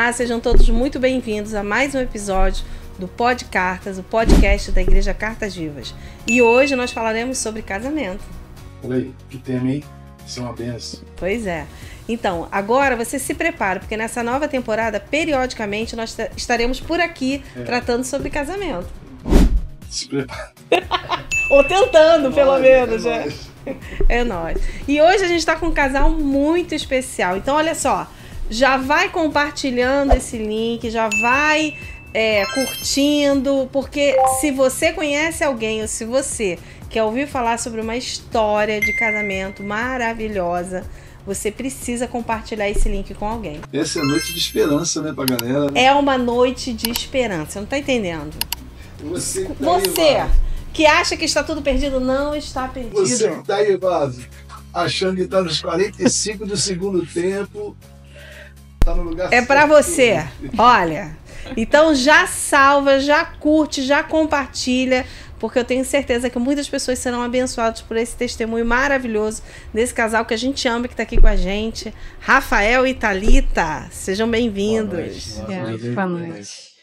Olá, sejam todos muito bem-vindos a mais um episódio do Pod Cartas, o podcast da Igreja Cartas Vivas. E hoje nós falaremos sobre casamento. Olha aí, que tema, hein? Isso é uma benção. Pois é. Então, agora você se prepara, porque nessa nova temporada, periodicamente, nós estaremos por aqui tratando sobre casamento. Se prepara. Ou tentando, pelo menos, é né? nóis. É nóis. E hoje a gente está com um casal muito especial. Então, olha só, já vai compartilhando esse link, já vai curtindo, porque se você conhece alguém ou se você quer ouvir falar sobre uma história de casamento maravilhosa, você precisa compartilhar esse link com alguém. Essa é a noite de esperança, né, pra galera. É uma noite de esperança, não tá entendendo? Você que tá Você aí, Vaso. que acha que está tudo perdido, não está perdido. Você que tá aí, Vaso, achando que tá nos 45 do segundo tempo, tá no lugar É certo. pra você, olha. Então já salva, já curte, já compartilha, porque eu tenho certeza que muitas pessoas serão abençoadas por esse testemunho maravilhoso desse casal que a gente ama, que tá aqui com a gente, Rafael e Thalita. Sejam bem-vindos. Boa noite.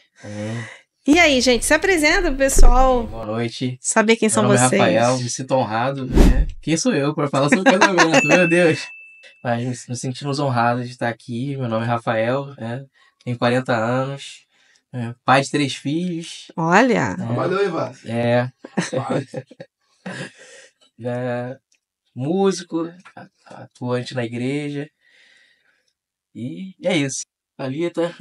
E aí, gente, se apresenta pro pessoal Boa noite. saber quem são Meu nome vocês. é Rafael, me sinto honrado, né? Quem sou eu para falar sobre casamento, meu Deus. Mas nos sentimos honrados de estar aqui. Meu nome é Rafael, né? Tenho 40 anos, pai de 3 filhos. Olha, Valeu aí, Vaso. Músico, atuante na igreja. E é isso. Thalita.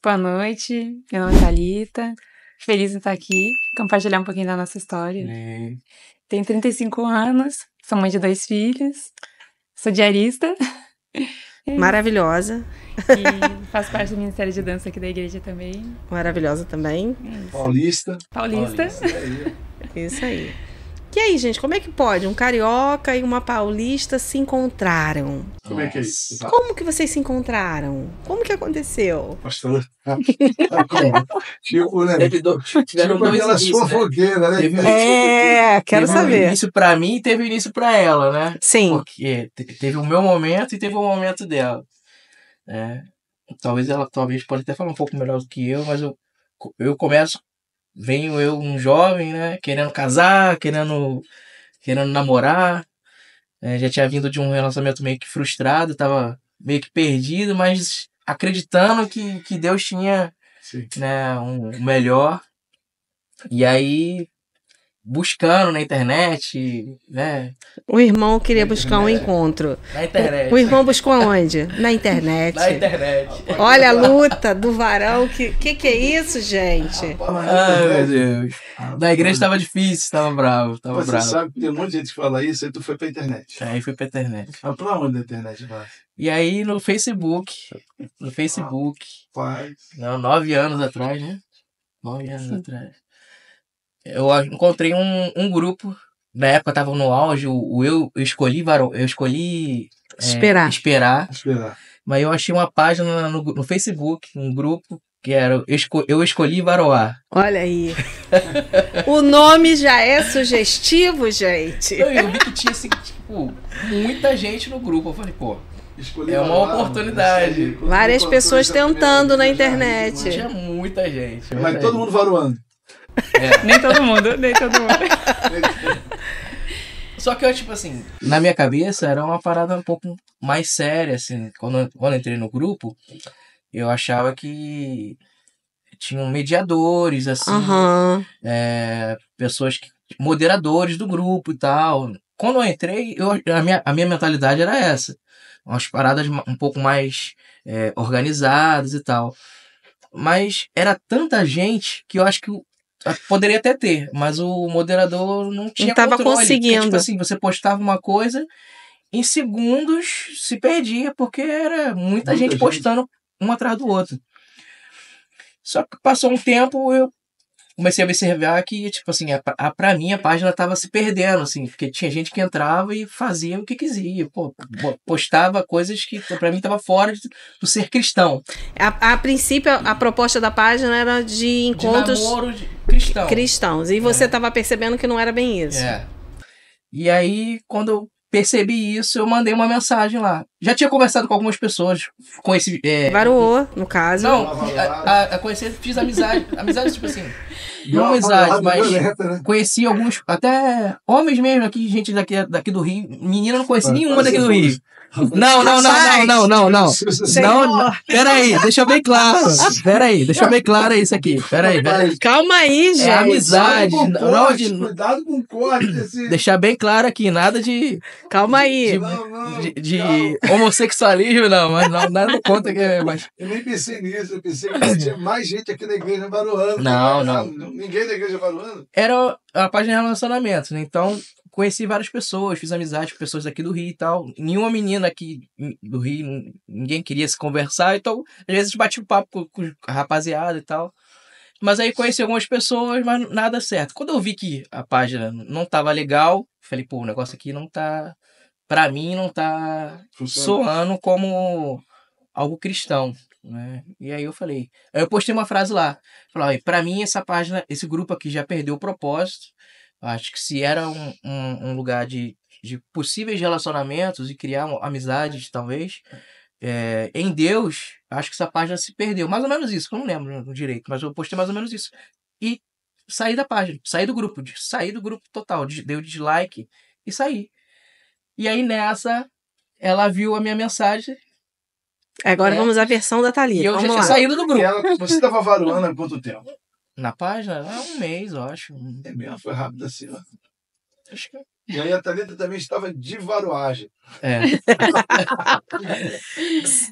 Boa noite, meu nome é Thalita. Feliz em estar aqui, compartilhar um pouquinho da nossa história. Tenho 35 anos, sou mãe de 2 filhos, sou diarista maravilhosa, e faço parte do Ministério de Dança aqui da igreja também. maravilhosa também. Paulista. Paulista. Isso aí. E aí, gente, como é que pode? Um carioca e uma paulista se encontraram. Como é que é isso? Vaso? Como que vocês se encontraram? Como que aconteceu? Pastor. Tipo, né? Tiveram Tipo dois aquela inícios, sua né? fogueira, né? Quero Teve um saber. início pra mim e teve um início pra ela, né? Sim. Porque teve o meu momento e teve o momento dela. Talvez ela pode até falar um pouco melhor do que eu, mas eu começo, venho eu um jovem, né? Querendo casar, querendo namorar. Já tinha vindo de um relacionamento meio que frustrado, tava meio que perdido, mas acreditando que Deus tinha, Sim. né, um melhor. E aí, buscando na internet, né? O irmão queria buscar um encontro. Na internet. O irmão buscou aonde? Na internet. Na internet. Olha a luta do varão. Que é isso, gente? Ai, meu Deus. Na igreja tava difícil, tava bravo. Você sabe que tem um monte de gente que fala isso, aí tu foi pra internet. Aí fui pra internet. Mas pra onde na internet, Vaso? E aí no Facebook, Faz. não, 9 anos atrás, né? 9 anos atrás. Eu encontrei um grupo. Na época tava no auge, eu escolhi Esperar. esperar. Esperar. Mas eu achei uma página no Facebook, um grupo, que era Eu Escolhi Varoar. Olha aí. O nome já é sugestivo, gente. Eu vi que tinha assim, tipo, muita gente no grupo. Eu falei, pô, Escolhi é uma Varoar, oportunidade. isso aí. Quando Várias tu pessoas encontrou essa tentando primeira na vez, internet. tinha muita gente. Mas todo mundo varoando. Nem todo mundo. Só que eu, tipo assim, na minha cabeça era uma parada um pouco mais séria, assim. Quando eu entrei no grupo, eu achava que tinham mediadores, assim, Aham. pessoas, moderadores do grupo e tal. Quando eu entrei, a minha mentalidade era essa. Umas paradas um pouco mais organizadas e tal. Mas era tanta gente que eu acho que poderia até ter, mas o moderador não tinha tava controle. conseguindo. Porque, tipo assim, você postava uma coisa, em segundos se perdia, porque era muita gente postando um atrás do outro. Só que passou um tempo, eu comecei a observar que, tipo assim, pra mim a página tava se perdendo, assim, porque tinha gente que entrava e fazia o que quisia, postava coisas que pra mim tava fora do ser cristão. A princípio, a proposta da página era de encontros De namoro cristãos. E você estava percebendo que não era bem isso. E aí, quando eu percebi isso, eu mandei uma mensagem lá. Já tinha conversado com algumas pessoas, conheci... Varoou, no caso. Não, conheci, fiz amizade. Amizade, tipo assim, não amizade, mas conheci alguns, até homens mesmo aqui, gente daqui do Rio. Menina, não conheci nenhuma daqui do Rio. Não. Peraí, deixa bem claro. Deixa bem claro isso aqui. Peraí. Calma aí, gente. É amizade. Cuidado com o corte. Deixar bem claro aqui, nada de... Calma aí. De homossexualismo, não, mas nada contra que... Mas... Eu nem pensei nisso, eu pensei que tinha mais gente aqui na igreja varoando. Não. Ninguém na igreja varoando. Era a página de relacionamentos, né? Então, conheci várias pessoas, fiz amizade com pessoas daqui do Rio e tal. Nenhuma menina aqui do Rio, ninguém queria se conversar, então, às vezes, bati um papo com a rapaziada e tal. Mas aí conheci algumas pessoas, mas nada certo. Quando eu vi que a página não tava legal, falei, pô, o negócio aqui não tá... Pra mim, não tá soando como algo cristão, né? E aí eu falei... Aí eu postei uma frase lá. Falei, pra mim, essa página, esse grupo aqui já perdeu o propósito. Acho que se era um lugar de possíveis relacionamentos e criar amizades, talvez, em Deus, acho que essa página se perdeu. Mais ou menos isso, eu não lembro direito, mas eu postei mais ou menos isso. E saí da página, saí do grupo total, dei o dislike e saí. E aí nessa, ela viu a minha mensagem. Agora vamos à versão da Thalita. E eu já tinha saído do grupo. Você estava varoando há quanto tempo? Na página? Um mês, eu acho. É mesmo, foi rápido assim, ó. Acho que... E aí a Thalita também estava de varoagem.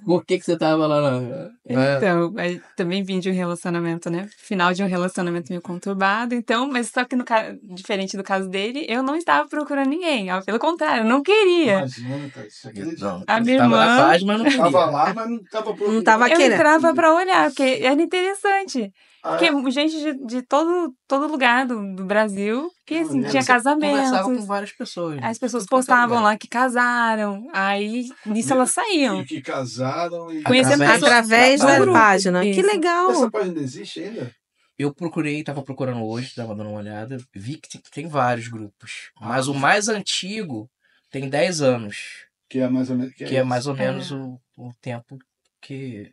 Por que você tava lá? Então, eu também vim de um relacionamento, né? Final de um relacionamento meio conturbado. Então, mas só que diferente do caso dele, eu não estava procurando ninguém. Pelo contrário, eu não queria. Imagina, cara, isso aqui a minha irmã... Tava na página, mas não queria. Tava lá, mas não tava procurando. Não tava eu querendo. entrava pra olhar, porque era interessante. Porque gente de todo lugar do Brasil, que assim, tinha casamentos. Conversava com várias pessoas. As pessoas postavam lá que casaram, aí nisso elas saíam. E que casaram. E... Conhecendo através da grupo. página. Isso. Que legal. Essa página existe ainda? Eu tava procurando hoje, tava dando uma olhada, vi que tem vários grupos. Mas o mais antigo tem 10 anos. Que é mais ou menos, que é mais ou menos o tempo que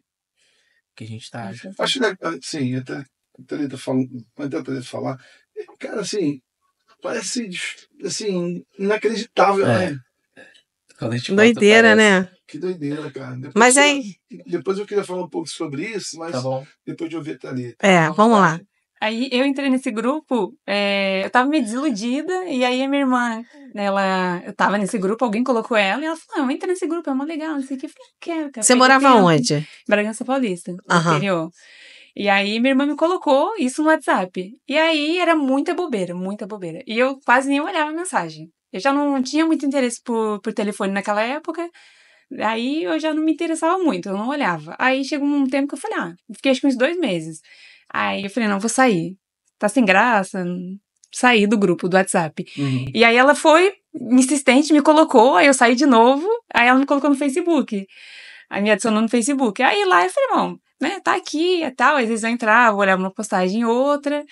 a gente tá. Acho que, sim, até a Thalita falar. Cara, assim, parece, assim, inacreditável, né? Doideira, né? Que doideira, cara. Mas aí... Depois eu queria falar um pouco sobre isso, mas depois de ouvir a Thalita. Vamos lá. Aí eu entrei nesse grupo, eu tava meio desiludida, e aí a minha irmã, eu tava nesse grupo, alguém colocou ela, e ela falou, entra nesse grupo, é mó legal, não sei o que. Eu falei, quero. Você morava onde? Bragança Paulista, no interior. E aí minha irmã me colocou isso no WhatsApp. E aí era muita bobeira. E eu quase nem olhava a mensagem. Eu já não tinha muito interesse por telefone naquela época, aí eu já não me interessava muito, eu não olhava. Aí chegou um tempo que eu falei, fiquei acho que uns 2 meses. Aí eu falei, não, vou sair. Tá sem graça. Saí do grupo do WhatsApp. E aí ela foi insistente, me colocou, aí eu saí de novo, aí ela me colocou no Facebook. Aí me adicionou no Facebook. Aí lá eu falei, bom, né, tá aqui e tal. Às vezes eu entrava, olhava uma postagem outra.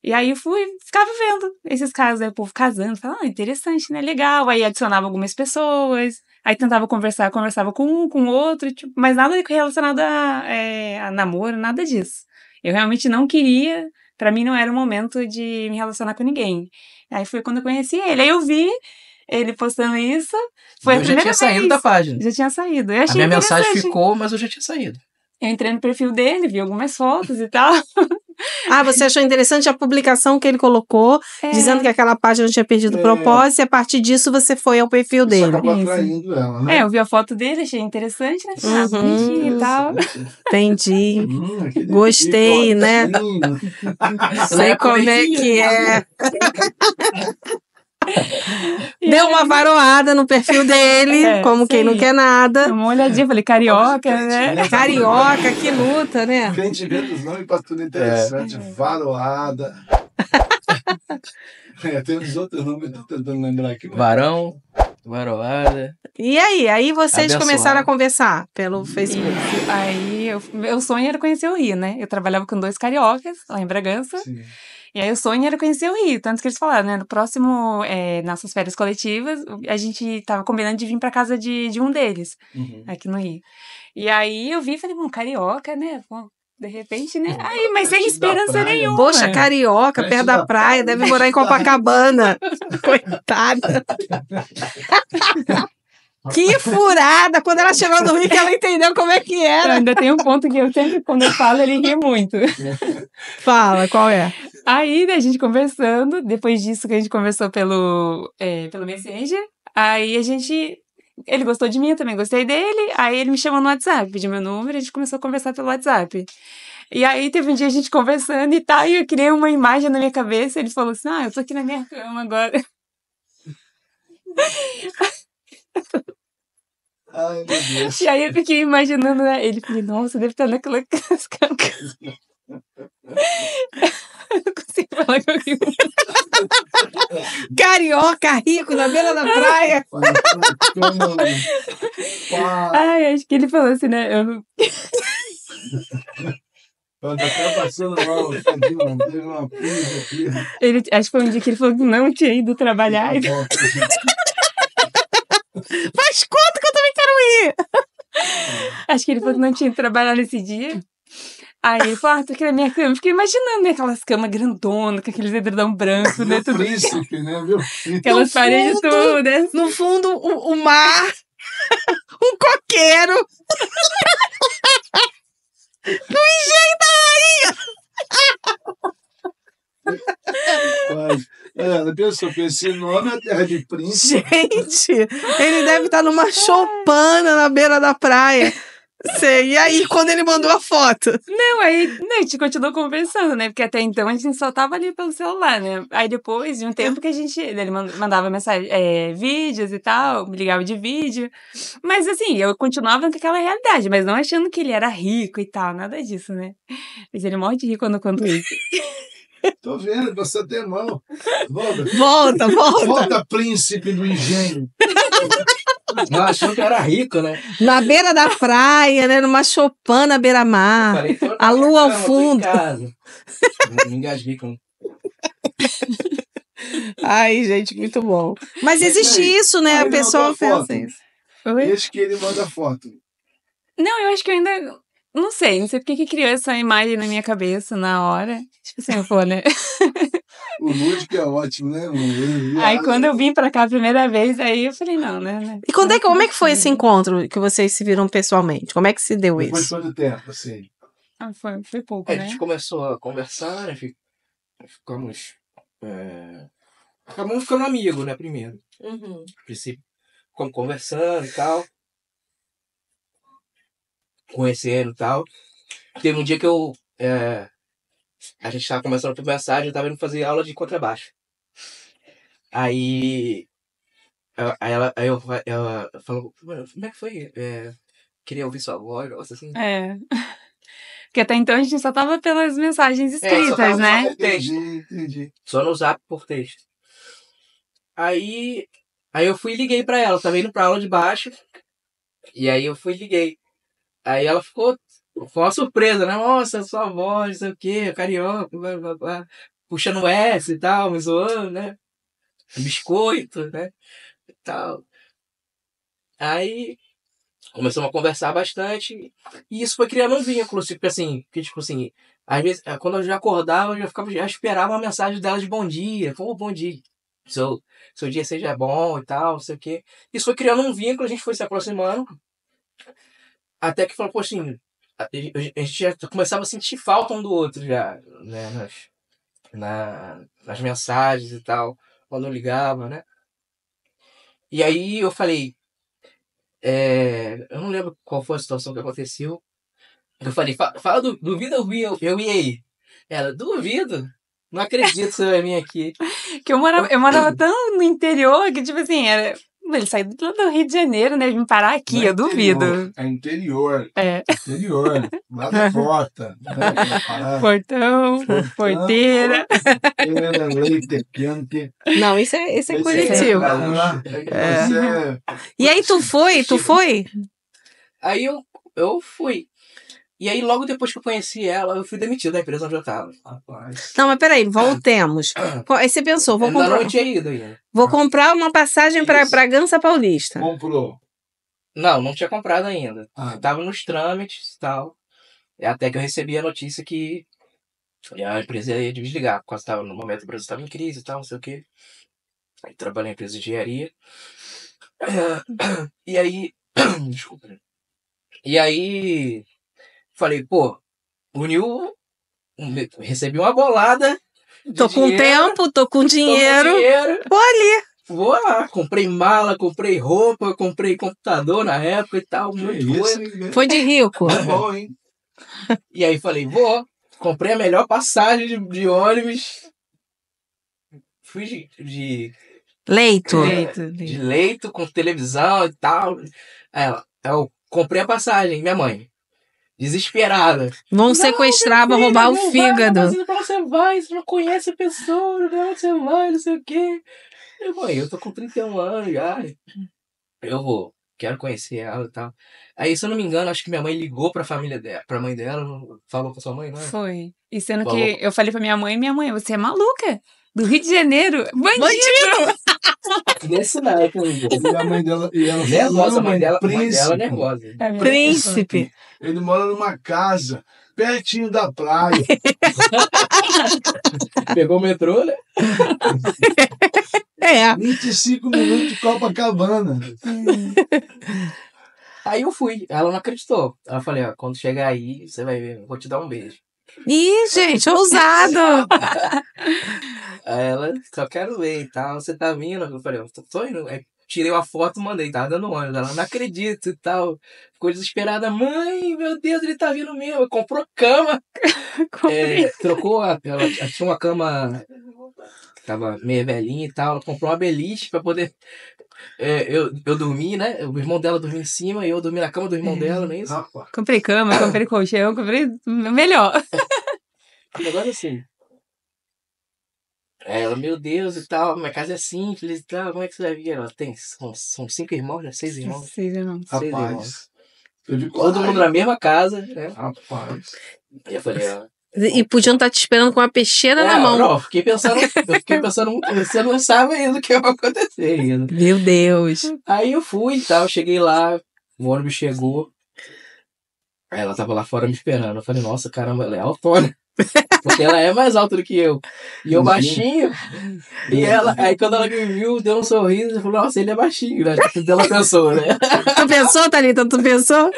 E aí eu ficava vendo esses casos, aí o povo casando. Falava, interessante, né, legal. Aí adicionava algumas pessoas. Aí tentava conversava com um, com o outro. Tipo, mas nada relacionado a namoro, nada disso. Eu realmente não queria, pra mim não era o momento de me relacionar com ninguém. Aí foi quando eu conheci ele. Aí eu vi ele postando isso. Foi a primeira vez. Já tinha saído da página. Já tinha saído. Eu achei a minha mensagem ficou, mas eu já tinha saído. Eu entrei no perfil dele, vi algumas fotos e tal. Você achou interessante a publicação que ele colocou, dizendo que aquela página tinha perdido o propósito, e a partir disso você foi ao perfil dele. Você acabou atraindo ela, né? Eu vi a foto dele, achei interessante, né? Bonitinho e tal. Entendi. Gostei, né? Sei como é que é. Deu uma varoada no perfil dele, como quem não quer nada. Uma olhadinha, falei, carioca, né? Carioca, que luta, né? Crente vê dos nomes pra tudo interessante. Varoada. Tem uns outros nomes, tô tentando lembrar aqui. Varão, varoada. E aí vocês começaram a conversar pelo Facebook. Isso. Aí, meu sonho era conhecer o Rio, né? Eu trabalhava com 2 cariocas, lá em Bragança. Sim. E aí o sonho era conhecer o Rio, tanto que eles falaram, né? No próximo, nossas férias coletivas, a gente tava combinando de vir pra casa de um deles, aqui no Rio. E aí eu vi e falei, carioca, né? Pô, de repente, né? Aí, mas sem esperança nenhuma. Poxa, carioca, perto da praia, deve morar em Copacabana. Coitada. Que furada! Quando ela chegou no Rio, que ela entendeu como é que era. Ainda tem um ponto que eu sempre, quando eu falo, ele ri muito. Fala, qual é? Aí, né, a gente conversando, depois disso que a gente conversou pelo Messenger, aí ele gostou de mim, eu também gostei dele, aí ele me chamou no WhatsApp, pediu meu número, a gente começou a conversar pelo WhatsApp. E aí teve um dia a gente conversando e tal, e eu criei uma imagem na minha cabeça, ele falou assim, eu tô aqui na minha cama agora. Ai, meu Deus. E aí eu fiquei imaginando, né? Ele falou, nossa, deve estar naquela cama. Eu não consigo falar com aquilo. Carioca, rico, na beira da praia. Ai, acho que ele falou assim, né? Eu não... Tá até passando mal, tadinho, teve uma pizza aqui. Acho que foi um dia que ele falou que não tinha ido trabalhar. Faz conta que eu também quero ir. Acho que ele falou que não tinha ido trabalhar nesse dia. Aí ele falou, tô aqui na minha cama. Fiquei imaginando, né? Aquelas camas grandonas, com aqueles edredom branco, né? Tudo. Príncipe, né? Meu filho. Aquelas paredes todas. No fundo, o mar. Um coqueiro. No engenho da rainha. Ela pensou que esse nome é Terra de Príncipe. Gente, ele deve estar numa choupana na beira da praia. Sei. E aí, quando ele mandou a foto? Não, aí a gente continuou conversando, né? Porque até então a gente só tava ali pelo celular, né? Aí depois de um tempo que ele mandava mensagem, vídeos e tal, me ligava de vídeo. Mas assim, eu continuava com aquela realidade, mas não achando que ele era rico e tal, nada disso, né? Mas ele morre de rir quando eu conto isso. Tô vendo, você tem mão. Volta. Volta, príncipe do engenho. Não, achando que era rico, né? Na beira da praia, né? Numa choupana à beira-mar. A lua ao fundo. Me engasguei com... Ai, gente, muito bom. Mas existe isso, né? A pessoa pensa isso. Esse que ele manda foto. Não, eu acho que eu ainda... Não sei porque que criou essa imagem na minha cabeça na hora. Tipo assim, né? O Lúdico é ótimo, né? Aí quando eu vim pra cá a primeira vez, aí eu falei, não, né? E como é que foi esse encontro que vocês se viram pessoalmente? Como é que se deu Depois isso? de quanto tempo, assim? Foi pouco, né? A gente começou a conversar, né? Ficamos ficando amigos, né? Primeiro. Uhum. A princípio, ficamos conversando e tal. Conhecendo e tal. Teve um dia que a gente tava começando a conversar, eu tava indo fazer aula de contrabaixo. Aí ela falou, como é que foi? Queria ouvir sua voz, negócio assim. Porque até então a gente só tava pelas mensagens escritas, né? Entendi. Só no zap por texto. Aí eu fui e liguei pra ela, tava indo pra aula de baixo. E aí eu fui e liguei. Aí ela foi uma surpresa, né? Nossa, sua voz, não sei o quê, carioca, blá, blá, blá. Puxando S e tal, me zoando, né? Biscoito, né? E tal. Aí começamos a conversar bastante. E isso foi criando um vínculo, tipo assim, às vezes, quando eu já acordava, eu já esperava uma mensagem dela de bom dia. Como bom dia. Seu dia seja bom e tal, não sei o quê. Isso foi criando um vínculo, a gente foi se aproximando. Até que falou, pô, assim, a gente já começava a sentir falta um do outro já, né, nas mensagens e tal, quando eu ligava, né. E aí eu falei, eu não lembro qual foi a situação que aconteceu. Eu falei, fala duvido eu ir aí. Ela, duvido? Não acredito que você vai vir aqui. Que eu morava tão no interior que, tipo assim, ele saiu do Rio de Janeiro, né? Vim parar aqui, eu duvido. É interior. Interior. Lá É. da porta. Portão, porteira. Leite quente. Não, isso é Curitiba. E aí tu foi? Aí eu fui. E aí, logo depois que eu conheci ela, eu fui demitido da empresa onde eu tava. Rapaz. Não, mas peraí, voltemos. Aí você pensou, vou Ainda comprar, não tinha ido ainda. vou comprar uma passagem para Isso. Bragança Paulista. Comprou. Não tinha comprado ainda. Ah, Tava nos trâmites e tal. Até que eu recebi a notícia que a empresa ia desligar, porque tava, no momento o Brasil estava em crise e tal, não sei o quê. Aí trabalhei em empresa de engenharia. E aí. Desculpa. E aí. Falei, pô, uniu. Recebi uma bolada. Tô com tempo, tô com dinheiro. Vou ali. Vou lá, comprei mala, comprei roupa, comprei computador na época e tal, muita coisa. hein? Foi de rico. Tá bom, hein? E aí falei, comprei a melhor passagem de ônibus. Fui de Leito. de leito com televisão e tal. Aí eu comprei a passagem, minha mãe. Desesperada. Vão sequestrar, vão roubar o fígado. Pra você vai, você não conhece a pessoa, você vai, não sei o quê. Eu, mãe, eu tô com 31 anos já. Eu vou, quero conhecer ela e tal. Aí, se eu não me engano, acho que minha mãe ligou pra família dela, pra mãe dela, falou com sua mãe, não é? Foi. E sendo Falou. que eu falei pra minha mãe, você é maluca? Do Rio de Janeiro? Bandido! Nesse naipe, E a mãe dela. E ela nervosa, a mãe dela príncipe. nervosa. É mesmo. Príncipe. Ele mora numa casa pertinho da praia. Pegou o metrô, né? É. 25 minutos de Copacabana. Aí eu fui, ela não acreditou. Ela falei, ó, quando chegar aí, você vai ver, eu vou te dar um beijo. Ih, gente, ousado. Aí ela, só quero ver e tal, você tá vindo? Eu falei, eu tô indo. Aí tirei uma foto, mandei, tava dando ônibus. Ela, não acredito e tal. Ficou desesperada, mãe, meu Deus, ele tá vindo mesmo. Comprou cama. Trocou, ela tinha uma cama que tava meio velhinha e tal. Ela comprou uma beliche pra poder... eu dormi, né? O irmão dela dormia em cima e eu dormi na cama do irmão dela, não é isso? Rapaz. Comprei cama, comprei colchão, comprei o melhor. Um negócio assim. Aí ela, meu Deus e tal, minha casa é simples e tal, como é que você vai vir? Ela tem, são 5 irmãos, né? 6 irmãos. 6 irmãos. Rapaz. Teve Todo mundo coragem. na mesma casa, né? Rapaz. Aí eu falei, ó. E podiam estar te esperando com uma peixeira na mão. Não, eu fiquei pensando, você não sabe ainda o que vai acontecer ainda. Meu Deus. Aí eu fui e tal, cheguei lá, o ônibus chegou. Aí ela tava lá fora me esperando. Eu falei, nossa, caramba, ela é altona. Porque ela é mais alta do que eu. E eu baixinho. E ela, aí quando ela me viu, deu um sorriso e falou, nossa, ele é baixinho, né? Ela pensou, né? Tu pensou, Thalita? Tu pensou?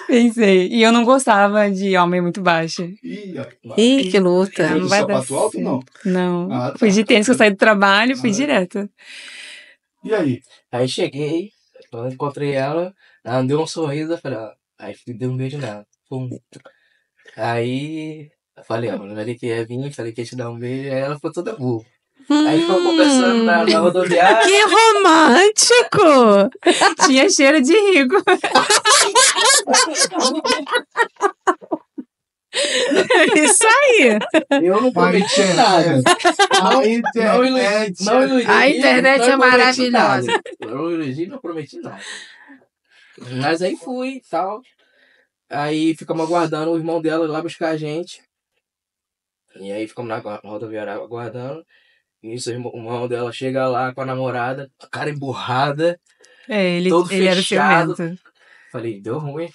Pensei. E eu não gostava de homem muito baixo. Ih, que luta. Foi Não do vai dar sapato alto, não? Não. Ah, tá. Fui de tênis que eu saí do trabalho, fui direto. E aí? Aí cheguei, quando encontrei ela me deu um sorriso, eu falei, ó. Aí dei um beijo nela. Pum. Aí eu falei, ó, falei que ia vir, falei que ia te dar um beijo, aí ela ficou toda burra. Aí ficou conversando na rodoviária. Que romântico! Tinha cheiro de rico. Isso aí. Eu não prometi nada. A internet. A internet é maravilhosa. Não iludi, não prometi nada. Mas aí fui e tal. Aí ficamos aguardando o irmão dela lá buscar a gente. E aí ficamos na rodoviária aguardando. E isso, o irmão dela chega lá com a namorada, a cara emburrada. Ele todo era fechado. ciumento. Falei, deu ruim.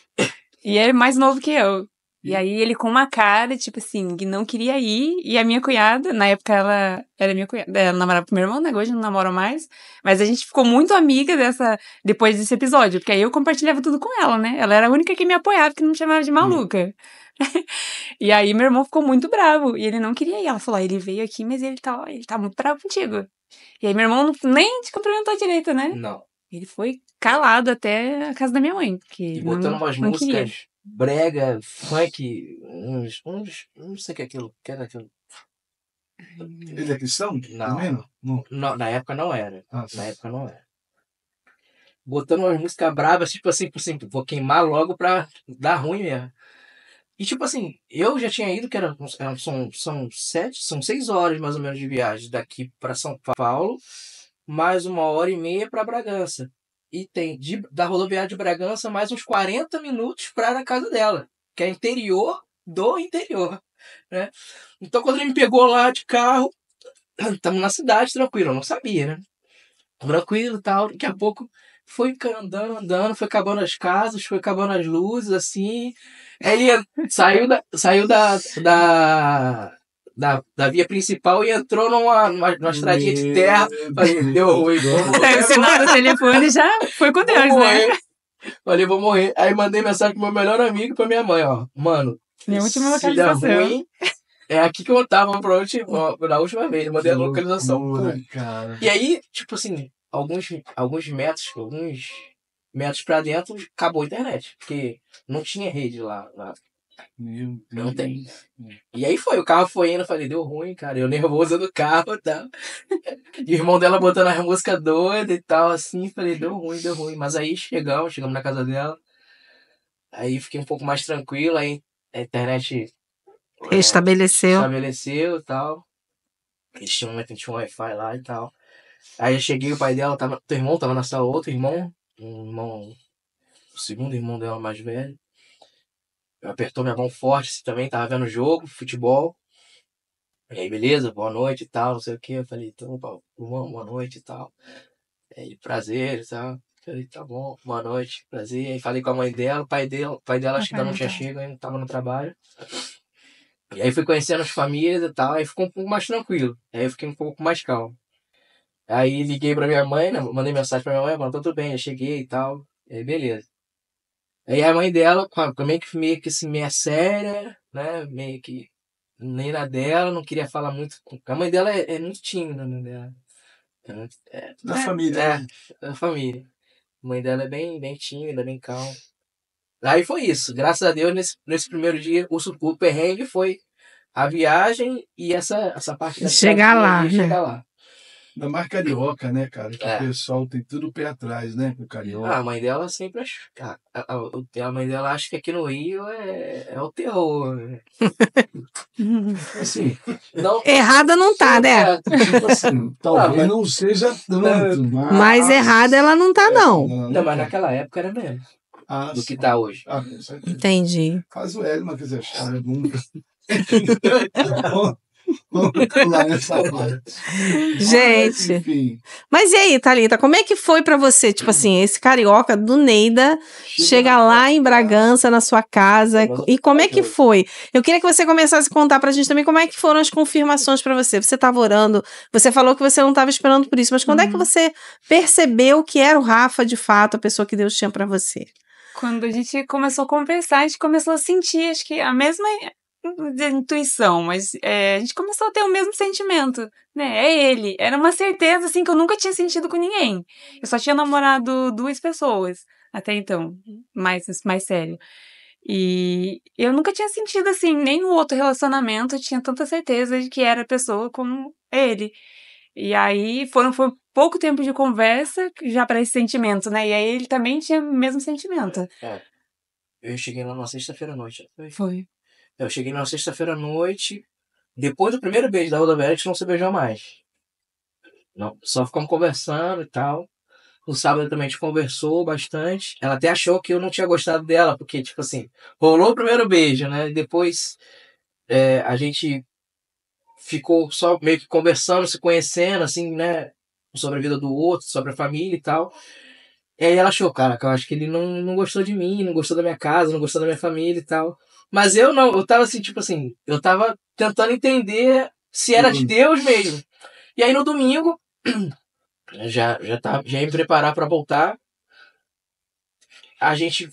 E ele é mais novo que eu. E aí ele com uma cara, tipo assim, que não queria ir. E a minha cunhada, na época ela era minha cunhada, ela namorava com meu irmão, né? Hoje não namora mais. Mas a gente ficou muito amiga depois desse episódio. Porque aí eu compartilhava tudo com ela, né? Ela era a única que me apoiava, que não me chamava de maluca. E aí meu irmão ficou muito bravo. E ele não queria ir. Ela falou, ele veio aqui, mas ele tá muito bravo contigo. E aí meu irmão nem te cumprimentou direito, né? Não. Ele foi calado até a casa da minha mãe. E botando umas não músicas queria. brega, funk, não sei o que é aquilo. Que era aquilo. Ele é cristão? Não. Também não? Não, na época não era. Ah, sim. Na época não era. Botando umas músicas brabas, tipo assim, vou queimar logo pra dar ruim mesmo. E tipo assim, eu já tinha ido, que são 6 horas mais ou menos de viagem daqui pra São Paulo, mais 1h30 pra Bragança. E tem da rodoviária de Bragança mais uns 40 minutos pra ir na casa dela. que é interior do interior, né? Então, quando ele me pegou lá de carro, estamos na cidade, tranquilo, eu não sabia, né? Tranquilo e tal, daqui a pouco foi andando, foi acabando as casas, foi acabando as luzes, assim. Aí ele saiu da via principal e entrou numa estradinha de terra. Falei, deu ruim, O sinal do telefone já foi com Deus, né? Falei, vou morrer. Aí mandei mensagem pro meu melhor amigo e pra minha mãe, ó. Mano, Minha última se der localização. ruim, é aqui que eu tava na última vez. Eu mandei a localização. Loucura, cara. E aí, tipo assim, alguns metros pra dentro, acabou a internet. Porque não tinha rede lá. Meu Deus. Não tem. E aí o carro foi indo, eu falei, deu ruim, cara. Eu nervoso do carro e tal. E o irmão dela botando as músicas doidas e tal, assim. Falei, deu ruim. Mas aí chegamos na casa dela. Aí fiquei um pouco mais tranquilo. Aí a internet estabeleceu e tal. Eles tinham um Wi-Fi lá e tal. Aí eu cheguei, o pai dela, teu irmão tava na sala, outro irmão, o segundo irmão dela mais velho. Apertou minha mão forte assim, também, tava vendo jogo, futebol. E aí, beleza, boa noite e tal, não sei o que. Eu falei, então, boa noite e tal. Aí, prazer e tal. Falei, tá bom, boa noite, prazer. Aí falei com a mãe dela, o pai dela acho que ainda não tinha chegado, ainda tava no trabalho. E aí fui conhecendo as famílias e tal, aí ficou um pouco mais tranquilo. Aí eu fiquei um pouco mais calmo. Aí liguei pra minha mãe, né? Mandei mensagem pra minha mãe, falando, tudo bem, eu cheguei e tal. Aí beleza. Aí a mãe dela, meio que assim, meio séria, né? Meio que nem na dela, não queria falar muito. A mãe dela é muito tímida, né? Dela. Da família. É, da família. A mãe dela é bem tímida, bem calma. Aí foi isso. Graças a Deus, nesse primeiro dia, o perrengue foi a viagem e essa parte da Chegar lá, né? chegar lá. Ainda mais carioca, né, cara? Que o pessoal tem tudo o pé atrás, né? Com o carioca. A mãe dela sempre acha. A mãe dela acha que aqui no Rio é o terror. Né? Assim, Não, Errada não tá, né? tipo assim, talvez não seja tanto. Mas errada ela não tá, não. Não, mas naquela época era menos do que tá hoje. Com certeza. Entendi. Faz o L, mas quer dizer, a história nunca. Vamos lá nessa parte. Gente, Enfim, mas e aí, Thalita, como é que foi pra você? Tipo assim, esse carioca do Neida chega lá em Bragança, na sua casa, e como é que foi? Eu queria que você começasse a contar pra gente também como é que foram as confirmações pra você. Você tava orando, você falou que você não tava esperando por isso, mas quando é que você percebeu que era o Rafa, de fato, a pessoa que Deus tinha pra você? Quando a gente começou a conversar, a gente começou a sentir, acho que a mesma intuição, mas a gente começou a ter o mesmo sentimento, né? É ele. Era uma certeza, assim, que eu nunca tinha sentido com ninguém. Eu só tinha namorado 2 pessoas até então, mais sério. E eu nunca tinha sentido, assim, nem no outro relacionamento, eu tinha tanta certeza de que era a pessoa como ele. E aí foi pouco tempo de conversa já para esse sentimento, né? E aí ele também tinha o mesmo sentimento. Eu cheguei lá na sexta-feira à noite. Foi. Eu cheguei na sexta-feira à noite. Depois do primeiro beijo da rodoviária, a gente não se beijou mais. Não, só ficamos conversando e tal. No sábado também a gente conversou bastante. Ela até achou que eu não tinha gostado dela, porque, tipo assim, rolou o primeiro beijo, né? Depois a gente ficou só meio que conversando, se conhecendo, assim, né? Sobre a vida do outro, sobre a família e tal. E aí ela achou, cara, que eu acho que ele não gostou de mim, não gostou da minha casa, não gostou da minha família e tal. Mas eu não, eu tava assim, tipo assim, eu tava tentando entender se era de Deus mesmo. E aí no domingo, já ia me preparar pra voltar. A gente,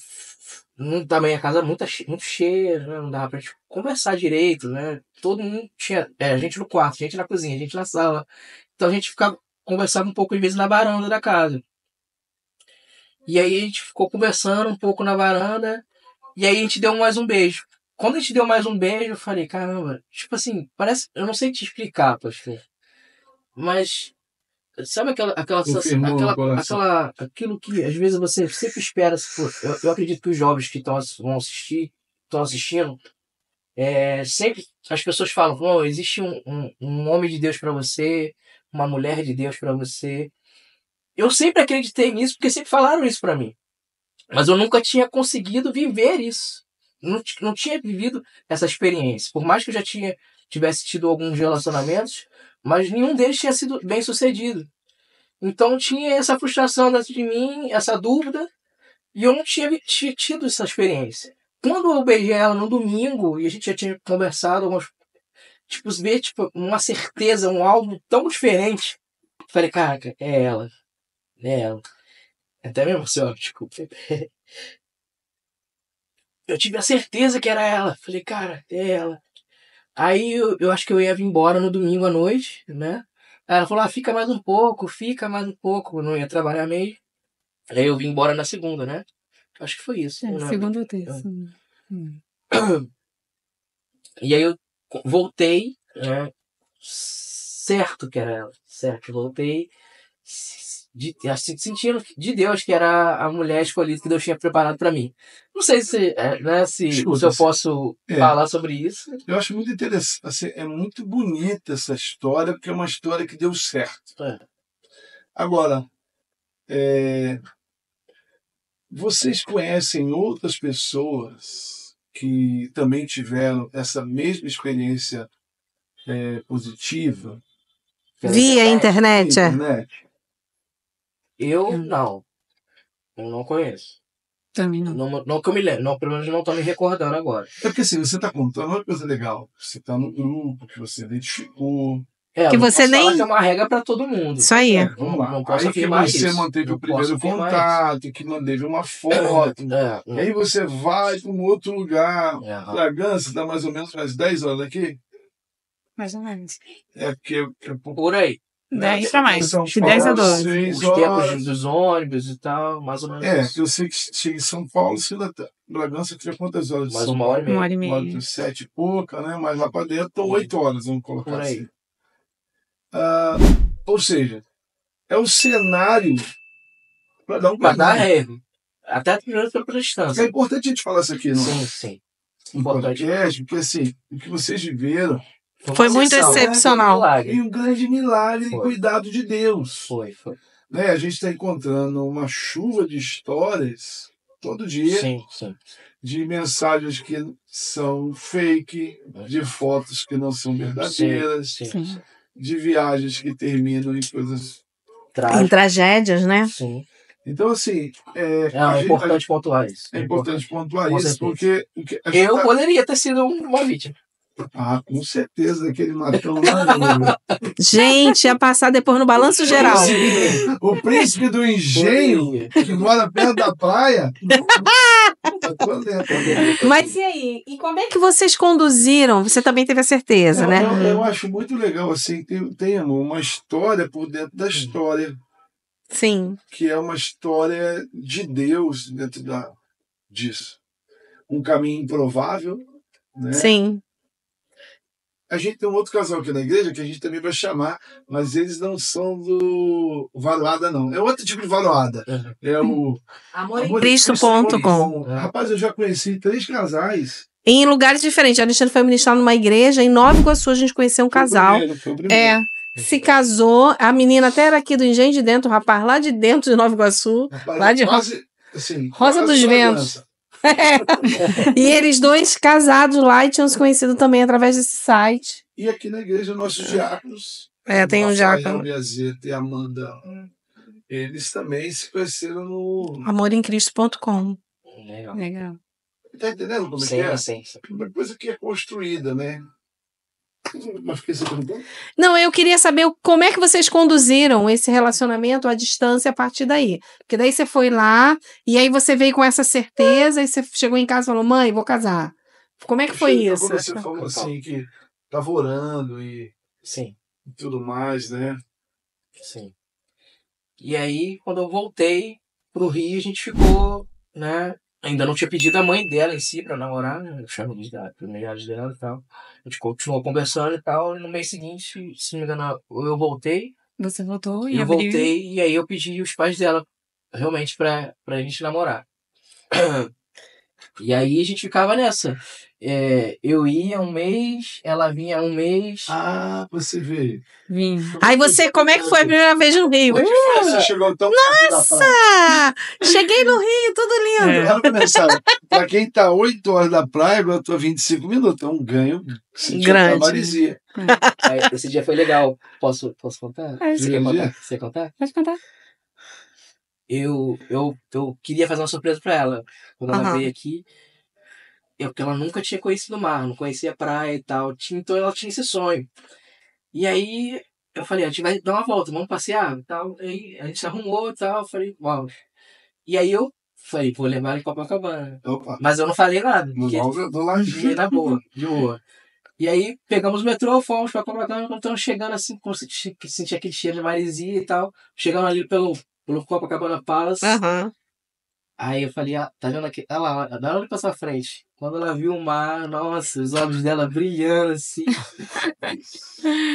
também a casa muito cheia, né? Não dava pra gente conversar direito, né? Todo mundo tinha, a gente no quarto, a gente na cozinha, a gente na sala. Então a gente conversava um pouco às vezes na varanda da casa. E aí a gente ficou conversando um pouco na varanda. E aí a gente deu mais um beijo. Quando a gente deu mais um beijo, eu falei, caramba, tipo assim, parece, eu não sei te explicar, pastor. Mas sabe aquilo que às vezes você sempre espera, eu acredito que os jovens que estão assistindo, sempre as pessoas falam, oh, existe um homem de Deus para você, uma mulher de Deus para você. Eu sempre acreditei nisso, porque sempre falaram isso para mim. Mas eu nunca tinha conseguido viver isso. não tinha vivido essa experiência. Por mais que eu já tivesse tido alguns relacionamentos, mas nenhum deles tinha sido bem sucedido. Então tinha essa frustração dentro de mim, essa dúvida, e eu não tinha tido essa experiência. Quando eu beijei ela no domingo, e a gente já tinha conversado, ver uma certeza, um algo tão diferente, falei, caraca, é ela. Até me emociono, desculpa. Eu tive a certeza que era ela. Falei, cara, é ela. Aí eu acho que eu ia vir embora no domingo à noite, né? Aí ela falou, fica mais um pouco. Eu não ia trabalhar mesmo. Aí eu vim embora na segunda, né? Acho que foi isso. Segunda ou terça. E aí eu voltei, né? Certo que era ela. Certo, voltei. Sentindo de Deus que era a mulher escolhida que Deus tinha preparado para mim. Não sei se eu posso falar sobre isso. Eu acho muito interessante. Assim, é muito bonita essa história, porque é uma história que deu certo. Agora, vocês conhecem outras pessoas que também tiveram essa mesma experiência positiva? Via internet? Eu não. Eu não conheço. Também não. Não que eu me lembro. Não, pelo menos não estou me recordando agora. É porque assim, você está contando uma coisa legal. Você está no grupo, que você identificou. Que você nem... que é uma regra para todo mundo. Isso aí. Vamos lá. Não posso aí que afirmar você isso. manteve o primeiro contato, que manteve uma foto. E aí você vai para um outro lugar. Bragança dá mais ou menos umas 10 horas daqui? Mais ou menos. Por aí. 10 para mais. De 10 a 12. Os tempos dos ônibus e tal, mais ou menos. Eu sei que chega em São Paulo, Bragança tinha quantas horas? Mais 1h30. 1h30. 7 e pouca, né? Mas lá para dentro estão 8 horas, vamos colocar por aí. Assim. Ou seja, é o cenário para dar um caminho. Até pela distância. É importante a gente falar isso aqui, não é? Sim. No podcast, porque assim, o que vocês viveram foi muito excepcional. E um grande milagre e cuidado de Deus. Foi. Né? A gente está encontrando uma chuva de histórias todo dia. Sim. De mensagens que são fake, de fotos que não são verdadeiras, Sim. de viagens que terminam em coisas... Em tragédias, né? Sim. Então, assim... É importante pontuar isso. É importante pontuar isso, porque... Eu poderia ter sido uma vítima. Com certeza, aquele matão lá. Gente, ia passar depois no balanço geral. O príncipe do engenho, que mora perto da praia. Mas e aí? E como é que vocês conduziram? Você também teve a certeza, né? Eu acho muito legal, assim, tem uma história por dentro da história. Sim. Que é uma história de Deus dentro disso. Um caminho improvável, né? Sim. A gente tem um outro casal aqui na igreja que a gente também vai chamar, mas eles não são do varoada, não. É outro tipo de varoada. É o AmorEmCristo.com. Rapaz, eu já conheci 3 casais. Em lugares diferentes. A Alexandre foi ministrar numa igreja. Em Nova Iguaçu, a gente conheceu um casal. Foi o primeiro. Se casou. A menina até era aqui do Engenho de Dentro, o rapaz lá de dentro de Nova Iguaçu. Rapaz, lá de Rosa dos Ventos. E eles 2 casados lá e tinham se conhecido também através desse site. E aqui na igreja, nossos diáconos. Tem um diácono. E a Amanda. Eles também se conheceram no AmorEmCristo.com. Legal. Tá entendendo como é? Sim. Uma coisa que é construída, né? Mas fiquei sabendo. Não, eu queria saber como é que vocês conduziram esse relacionamento à distância a partir daí. Porque daí você foi lá e aí você veio com essa certeza e você chegou em casa e falou, mãe, vou casar. Como é que foi isso? Quando você falou assim que estava orando e tudo mais, né? Sim. E aí, quando eu voltei pro Rio, a gente ficou, né? Ainda não tinha pedido a mãe dela em si pra namorar, né? Eu chamo de familiares dela e tal. A gente continuou conversando e tal. E no mês seguinte, se não me engano, eu voltei. Você voltou e eu voltei e aí eu pedi os pais dela realmente pra gente namorar. E aí a gente ficava nessa. Eu ia um mês, ela vinha um mês. Ah, você veio. Vim. Aí você, como é que foi a primeira vez no Rio? Onde foi? Você chegou tão perto da praia. Cheguei no Rio, tudo lindo. Vamos começar. Pra quem tá 8 horas da praia, eu tô 25 minutos. É um ganho Grande. Marizia. Esse dia foi legal. Posso contar? Você quer contar? Você quer contar? Pode contar. Eu queria fazer uma surpresa pra ela. Quando ela veio aqui, porque ela nunca tinha conhecido o mar, não conhecia a praia e tal. Então ela tinha esse sonho. E aí eu falei, a gente vai dar uma volta, vamos passear e tal. Aí a gente se arrumou e tal. Eu falei, vamos. E aí eu falei, vou levar ela em Copacabana. Opa. Mas eu não falei nada. Do ladinho. Na boa, de boa. E aí pegamos o metrô, fomos pra Copacabana, quando estamos chegando assim, senti aquele cheiro de maresia e tal. Chegamos ali pelo Copacabana Palace. Aí eu falei, tá vendo aqui? Olha lá, dá uma olhada pra sua frente. Quando ela viu o mar, nossa, os olhos dela brilhando assim.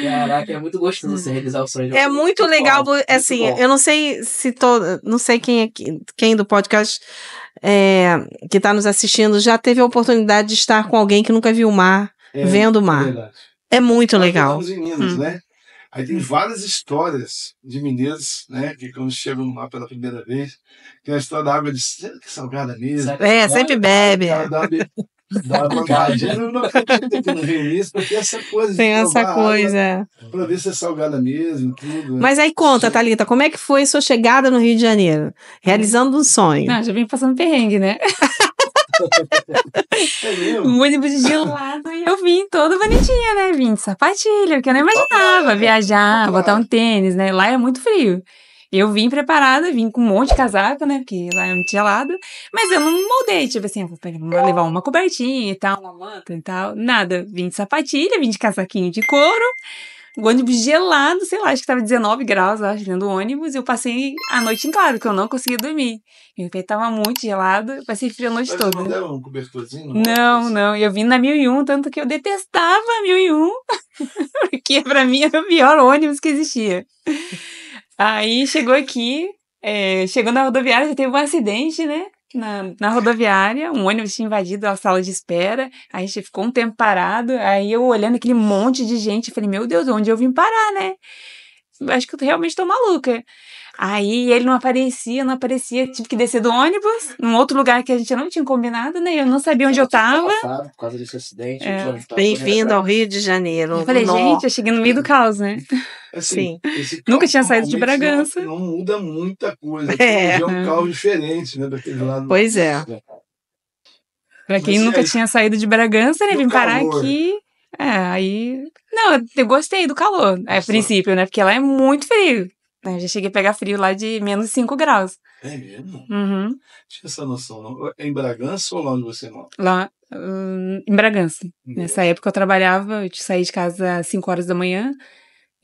Caraca, é muito gostoso você realizar o sonho. É muito legal, assim, eu não sei se não sei quem do podcast que tá nos assistindo já teve a oportunidade de estar com alguém que nunca viu o mar, vendo o mar. É muito legal. Nós em Minas, né? Aí tem várias histórias de mineiros, né? Que quando chegam no mar pela primeira vez, tem a história da água de salgada mesmo. Sempre bebe. Dá uma bancadinha. Eu não acredito que no Rio isso, porque essa coisa. Tem essa coisa. Pra ver se é salgada mesmo, tudo. Mas aí conta, Thalita, como é que foi a sua chegada no Rio de Janeiro? Realizando um sonho. Não, já vim passando perrengue, né? Um ônibus de gelado e eu vim toda bonitinha, né? Vim de sapatilha, porque eu não imaginava viajar, botar um tênis, né? Lá é muito frio. Eu vim preparada, vim com um monte de casaco, né? Porque lá é muito gelado. Mas eu não me moldei, tipo assim, vou levar uma cobertinha e tal, uma manta e tal. Nada. Vim de sapatilha, vim de casaquinho de couro. O ônibus gelado, sei lá, acho que tava 19 graus, acho, dentro do ônibus. E eu passei a noite em claro, porque eu não conseguia dormir. Meu pé tava muito gelado, eu passei frio a noite toda. Mas não deram um cobertorzinho? Não. Eu vim na 1001, tanto que eu detestava a 1001. Porque pra mim era o pior ônibus que existia. Aí chegou aqui, chegou na rodoviária, já teve um acidente, né? Na rodoviária, um ônibus tinha invadido a sala de espera, aí a gente ficou um tempo parado, aí eu olhando aquele monte de gente, falei, meu Deus, onde eu vim parar, né? Acho que eu realmente tô maluca. Aí ele não aparecia, tive que descer do ônibus, num outro lugar que a gente não tinha combinado, né? Eu não sabia onde eu tava. Por causa desse acidente. Bem-vindo ao Rio de Janeiro. Eu falei, gente, eu cheguei no meio do caos, né? Assim, nunca tinha saído de Bragança. Não muda muita coisa. É um carro diferente, né? Daquele lado. Pois é. Pra quem nunca tinha saído de Bragança, né? Vim parar aqui. Aí... Não, eu gostei do calor, a princípio, né? Porque lá é muito frio. Eu já cheguei a pegar frio lá de menos 5 graus. É mesmo? Uhum. Tinha essa noção, não? É em Bragança ou lá onde você mora? Lá, em Bragança. Nessa época eu trabalhava, eu saí de casa às 5 horas da manhã.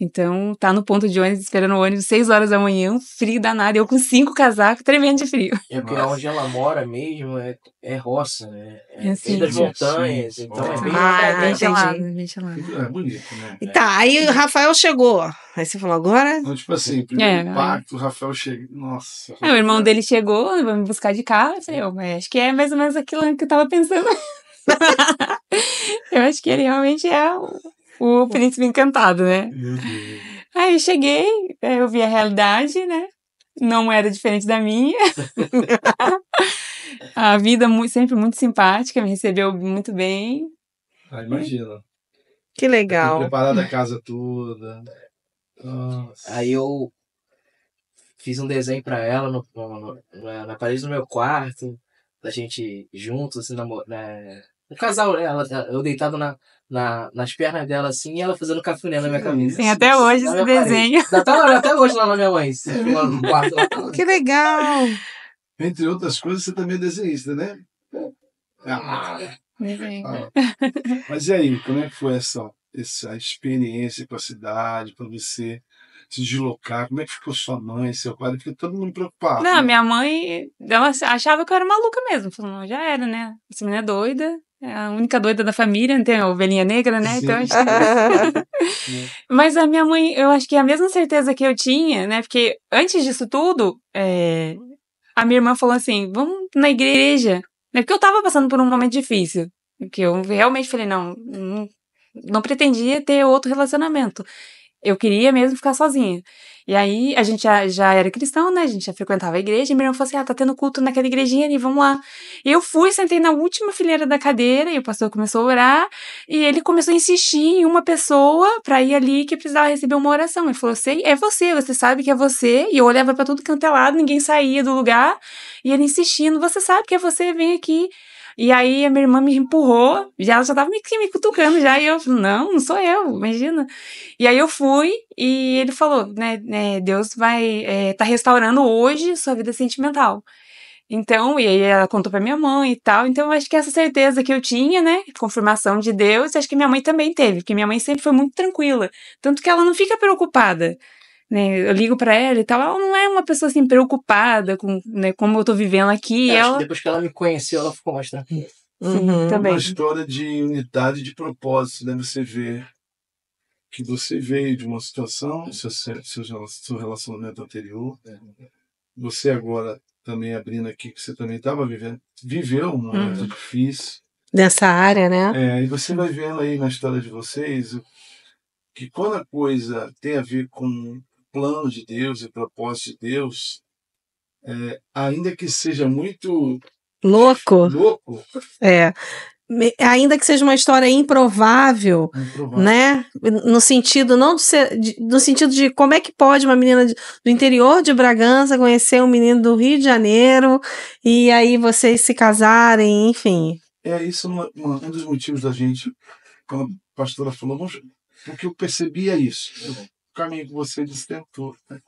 Então, tá no ponto de ônibus, esperando o ônibus 6 horas da manhã, um frio danado. Eu com 5 casacos, tremendo de frio. É porque onde ela mora mesmo é roça, né? Assim, das montanhas, então é bem gelado, bem gelado. É bonito, né? E tá, aí o Rafael chegou. Aí você falou, agora... Então, tipo assim, primeiro impacto, o Rafael chega... Nossa. O irmão dele chegou, vai me buscar de carro. Eu falei, mas acho que é mais ou menos aquilo que eu tava pensando. Eu acho que ele realmente é o príncipe encantado, né? Aí eu cheguei, eu vi a realidade, né? Não era diferente da minha. A vida sempre muito simpática, me recebeu muito bem. Imagina. Que legal. Preparada a casa toda. Nossa. Aí eu fiz um desenho pra ela na parede do meu quarto, da gente juntos, assim, no casal, eu deitado nas pernas dela, assim, e ela fazendo cafuné na minha camisa. Tem até hoje esse desenho. Tá até hoje lá na minha mãe, no quarto. Lá. Que legal! Entre outras coisas, você também é desenhista, né? Mas e aí, como é que foi essa experiência com a cidade, para você se deslocar? Como é que ficou sua mãe, seu pai? Porque todo mundo preocupado. Não, né? minha mãe, ela achava que eu era maluca mesmo. Falou, não, já era, né? Essa menina é doida. É a única doida da família, não tem a ovelhinha negra, né? Sim. Então, acho que... Mas a minha mãe, eu acho que é a mesma certeza que eu tinha, né? Porque antes disso tudo, a minha irmã falou assim, vamos na igreja. Né? Porque eu tava passando por um momento difícil. Que eu realmente falei, não pretendia ter outro relacionamento. Eu queria mesmo ficar sozinha. E aí, a gente já era cristão, né? A gente já frequentava a igreja. E minha irmã falou assim, tá tendo culto naquela igrejinha ali, vamos lá. E eu fui, sentei na última fileira da cadeira. E o pastor começou a orar. E ele começou a insistir em uma pessoa pra ir ali que precisava receber uma oração. Ele falou, é você sabe que é você. E eu olhava pra tudo canto é lado, ninguém saía do lugar. E ele insistindo, você sabe que é você, vem aqui. E aí a minha irmã me empurrou, ela já tava me cutucando já, e eu falei, não sou eu, imagina. E aí eu fui, e ele falou, né, Deus vai tá restaurando hoje sua vida sentimental. Então, e aí ela contou pra minha mãe e tal, então eu acho que essa certeza que eu tinha, né, confirmação de Deus, acho que minha mãe também teve, porque minha mãe sempre foi muito tranquila, tanto que ela não fica preocupada. Né, eu ligo pra ela e tal, ela não é uma pessoa assim preocupada com, né, como eu tô vivendo aqui. Acho que depois que ela me conheceu, ela ficou mais tranquila. Também. Uma história de unidade de propósito, né? Você vê que você veio de uma situação, seu relacionamento anterior, você agora também abrindo aqui, que você também estava viveu um momento difícil. Nessa área, né? E você vai vendo aí na história de vocês que quando a coisa tem a ver com plano de Deus e propósito de Deus, ainda que seja muito louco, ainda que seja uma história improvável, né? No sentido não de ser, no sentido de como é que pode uma menina do interior de Bragança conhecer um menino do Rio de Janeiro e aí vocês se casarem, enfim. Isso é um dos motivos da gente, quando a pastora falou, porque eu percebia isso. O caminho que você destentou. Né?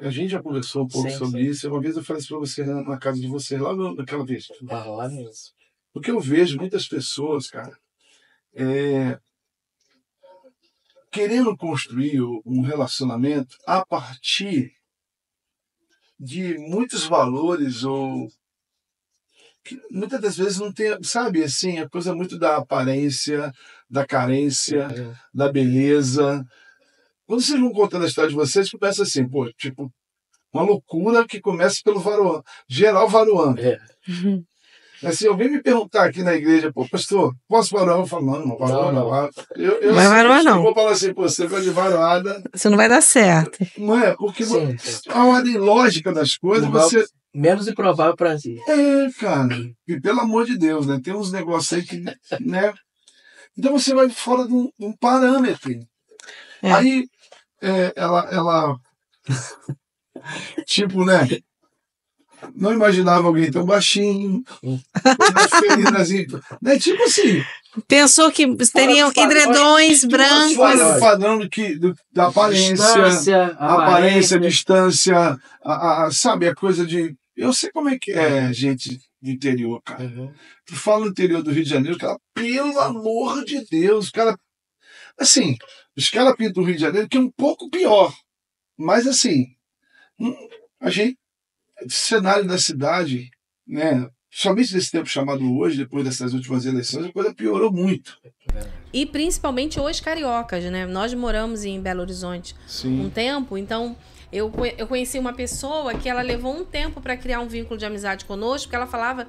A gente já conversou um pouco sobre isso. Uma vez eu falei isso para você na casa de vocês, lá naquela vez. Lá mesmo. Porque eu vejo muitas pessoas, cara, querendo construir um relacionamento a partir de muitos valores ou que muitas das vezes não tem, sabe, assim, a coisa muito da aparência, da carência, da beleza. Quando vocês vão contando a história de vocês, começa assim, tipo, uma loucura que começa pelo varoan, geral varoan. Assim, alguém me perguntar aqui na igreja, pastor, posso varoar? Eu falo, não, varoar não. Vai varoar não. Eu vou falar assim, você vai de varoada. Você não vai dar certo. Não é, porque a ordem lógica das coisas, você... Menos improvável para si. Cara, e pelo amor de Deus, né? Tem uns negócios aí que, né? Então você vai fora de um parâmetro. Aí, ela tipo, né? Não imaginava alguém tão baixinho, né? Tipo assim. Pensou que teriam edredões brancos. Fora do padrão da aparência, distância, sabe, a coisa de... Eu sei como é que é gente do interior, cara. Tu fala no interior do Rio de Janeiro, cara, pelo amor de Deus, cara. Assim, os caras pintam o Rio de Janeiro, que é um pouco pior. Mas assim, a gente, o cenário da cidade, né? Somente desse tempo chamado hoje, depois dessas últimas eleições, a coisa piorou muito. E principalmente os cariocas, né? Nós moramos em Belo Horizonte um tempo, então eu conheci uma pessoa que ela levou um tempo para criar um vínculo de amizade conosco, porque ela falava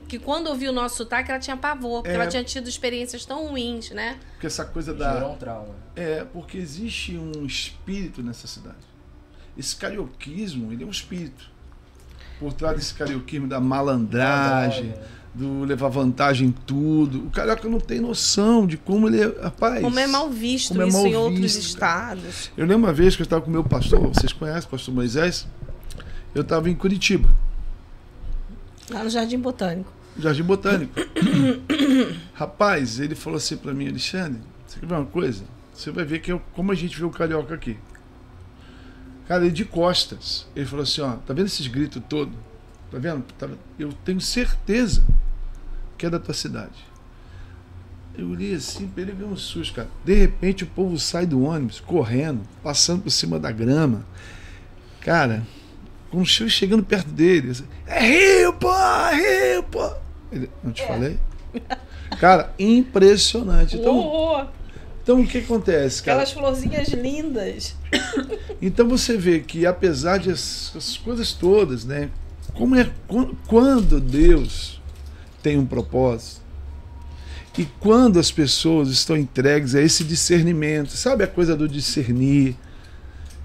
que quando ouvia o nosso sotaque, ela tinha pavor, porque ela tinha tido experiências tão ruins, né? Porque essa coisa gerou um trauma. Porque existe um espírito nessa cidade. Esse carioquismo, ele é um espírito. Por trás desse carioquismo da malandragem, do levar vantagem em tudo. O carioca não tem noção de como ele é... Rapaz, como é mal visto isso em outros estados. Eu lembro uma vez que eu estava com o meu pastor, vocês conhecem o pastor Moisés? Eu estava em Curitiba. Lá no Jardim Botânico. Jardim Botânico. Rapaz, ele falou assim para mim, Alexandre, você quer ver uma coisa? Você vai ver como a gente vê o carioca aqui. Cara, ele de costas, ele falou assim, tá vendo esses gritos todos? Tá vendo? Eu tenho certeza que é da tua cidade. Eu olhei assim, ele veio um susto, cara. De repente o povo sai do ônibus, correndo, passando por cima da grama. Cara, quando chegando perto dele, assim, é Rio, pô! Ele, não te falei? Cara, impressionante. Então o que acontece, cara? Aquelas florzinhas lindas. Então você vê que apesar de as coisas todas, né, quando Deus tem um propósito e quando as pessoas estão entregues a esse discernimento, sabe a coisa do discernir,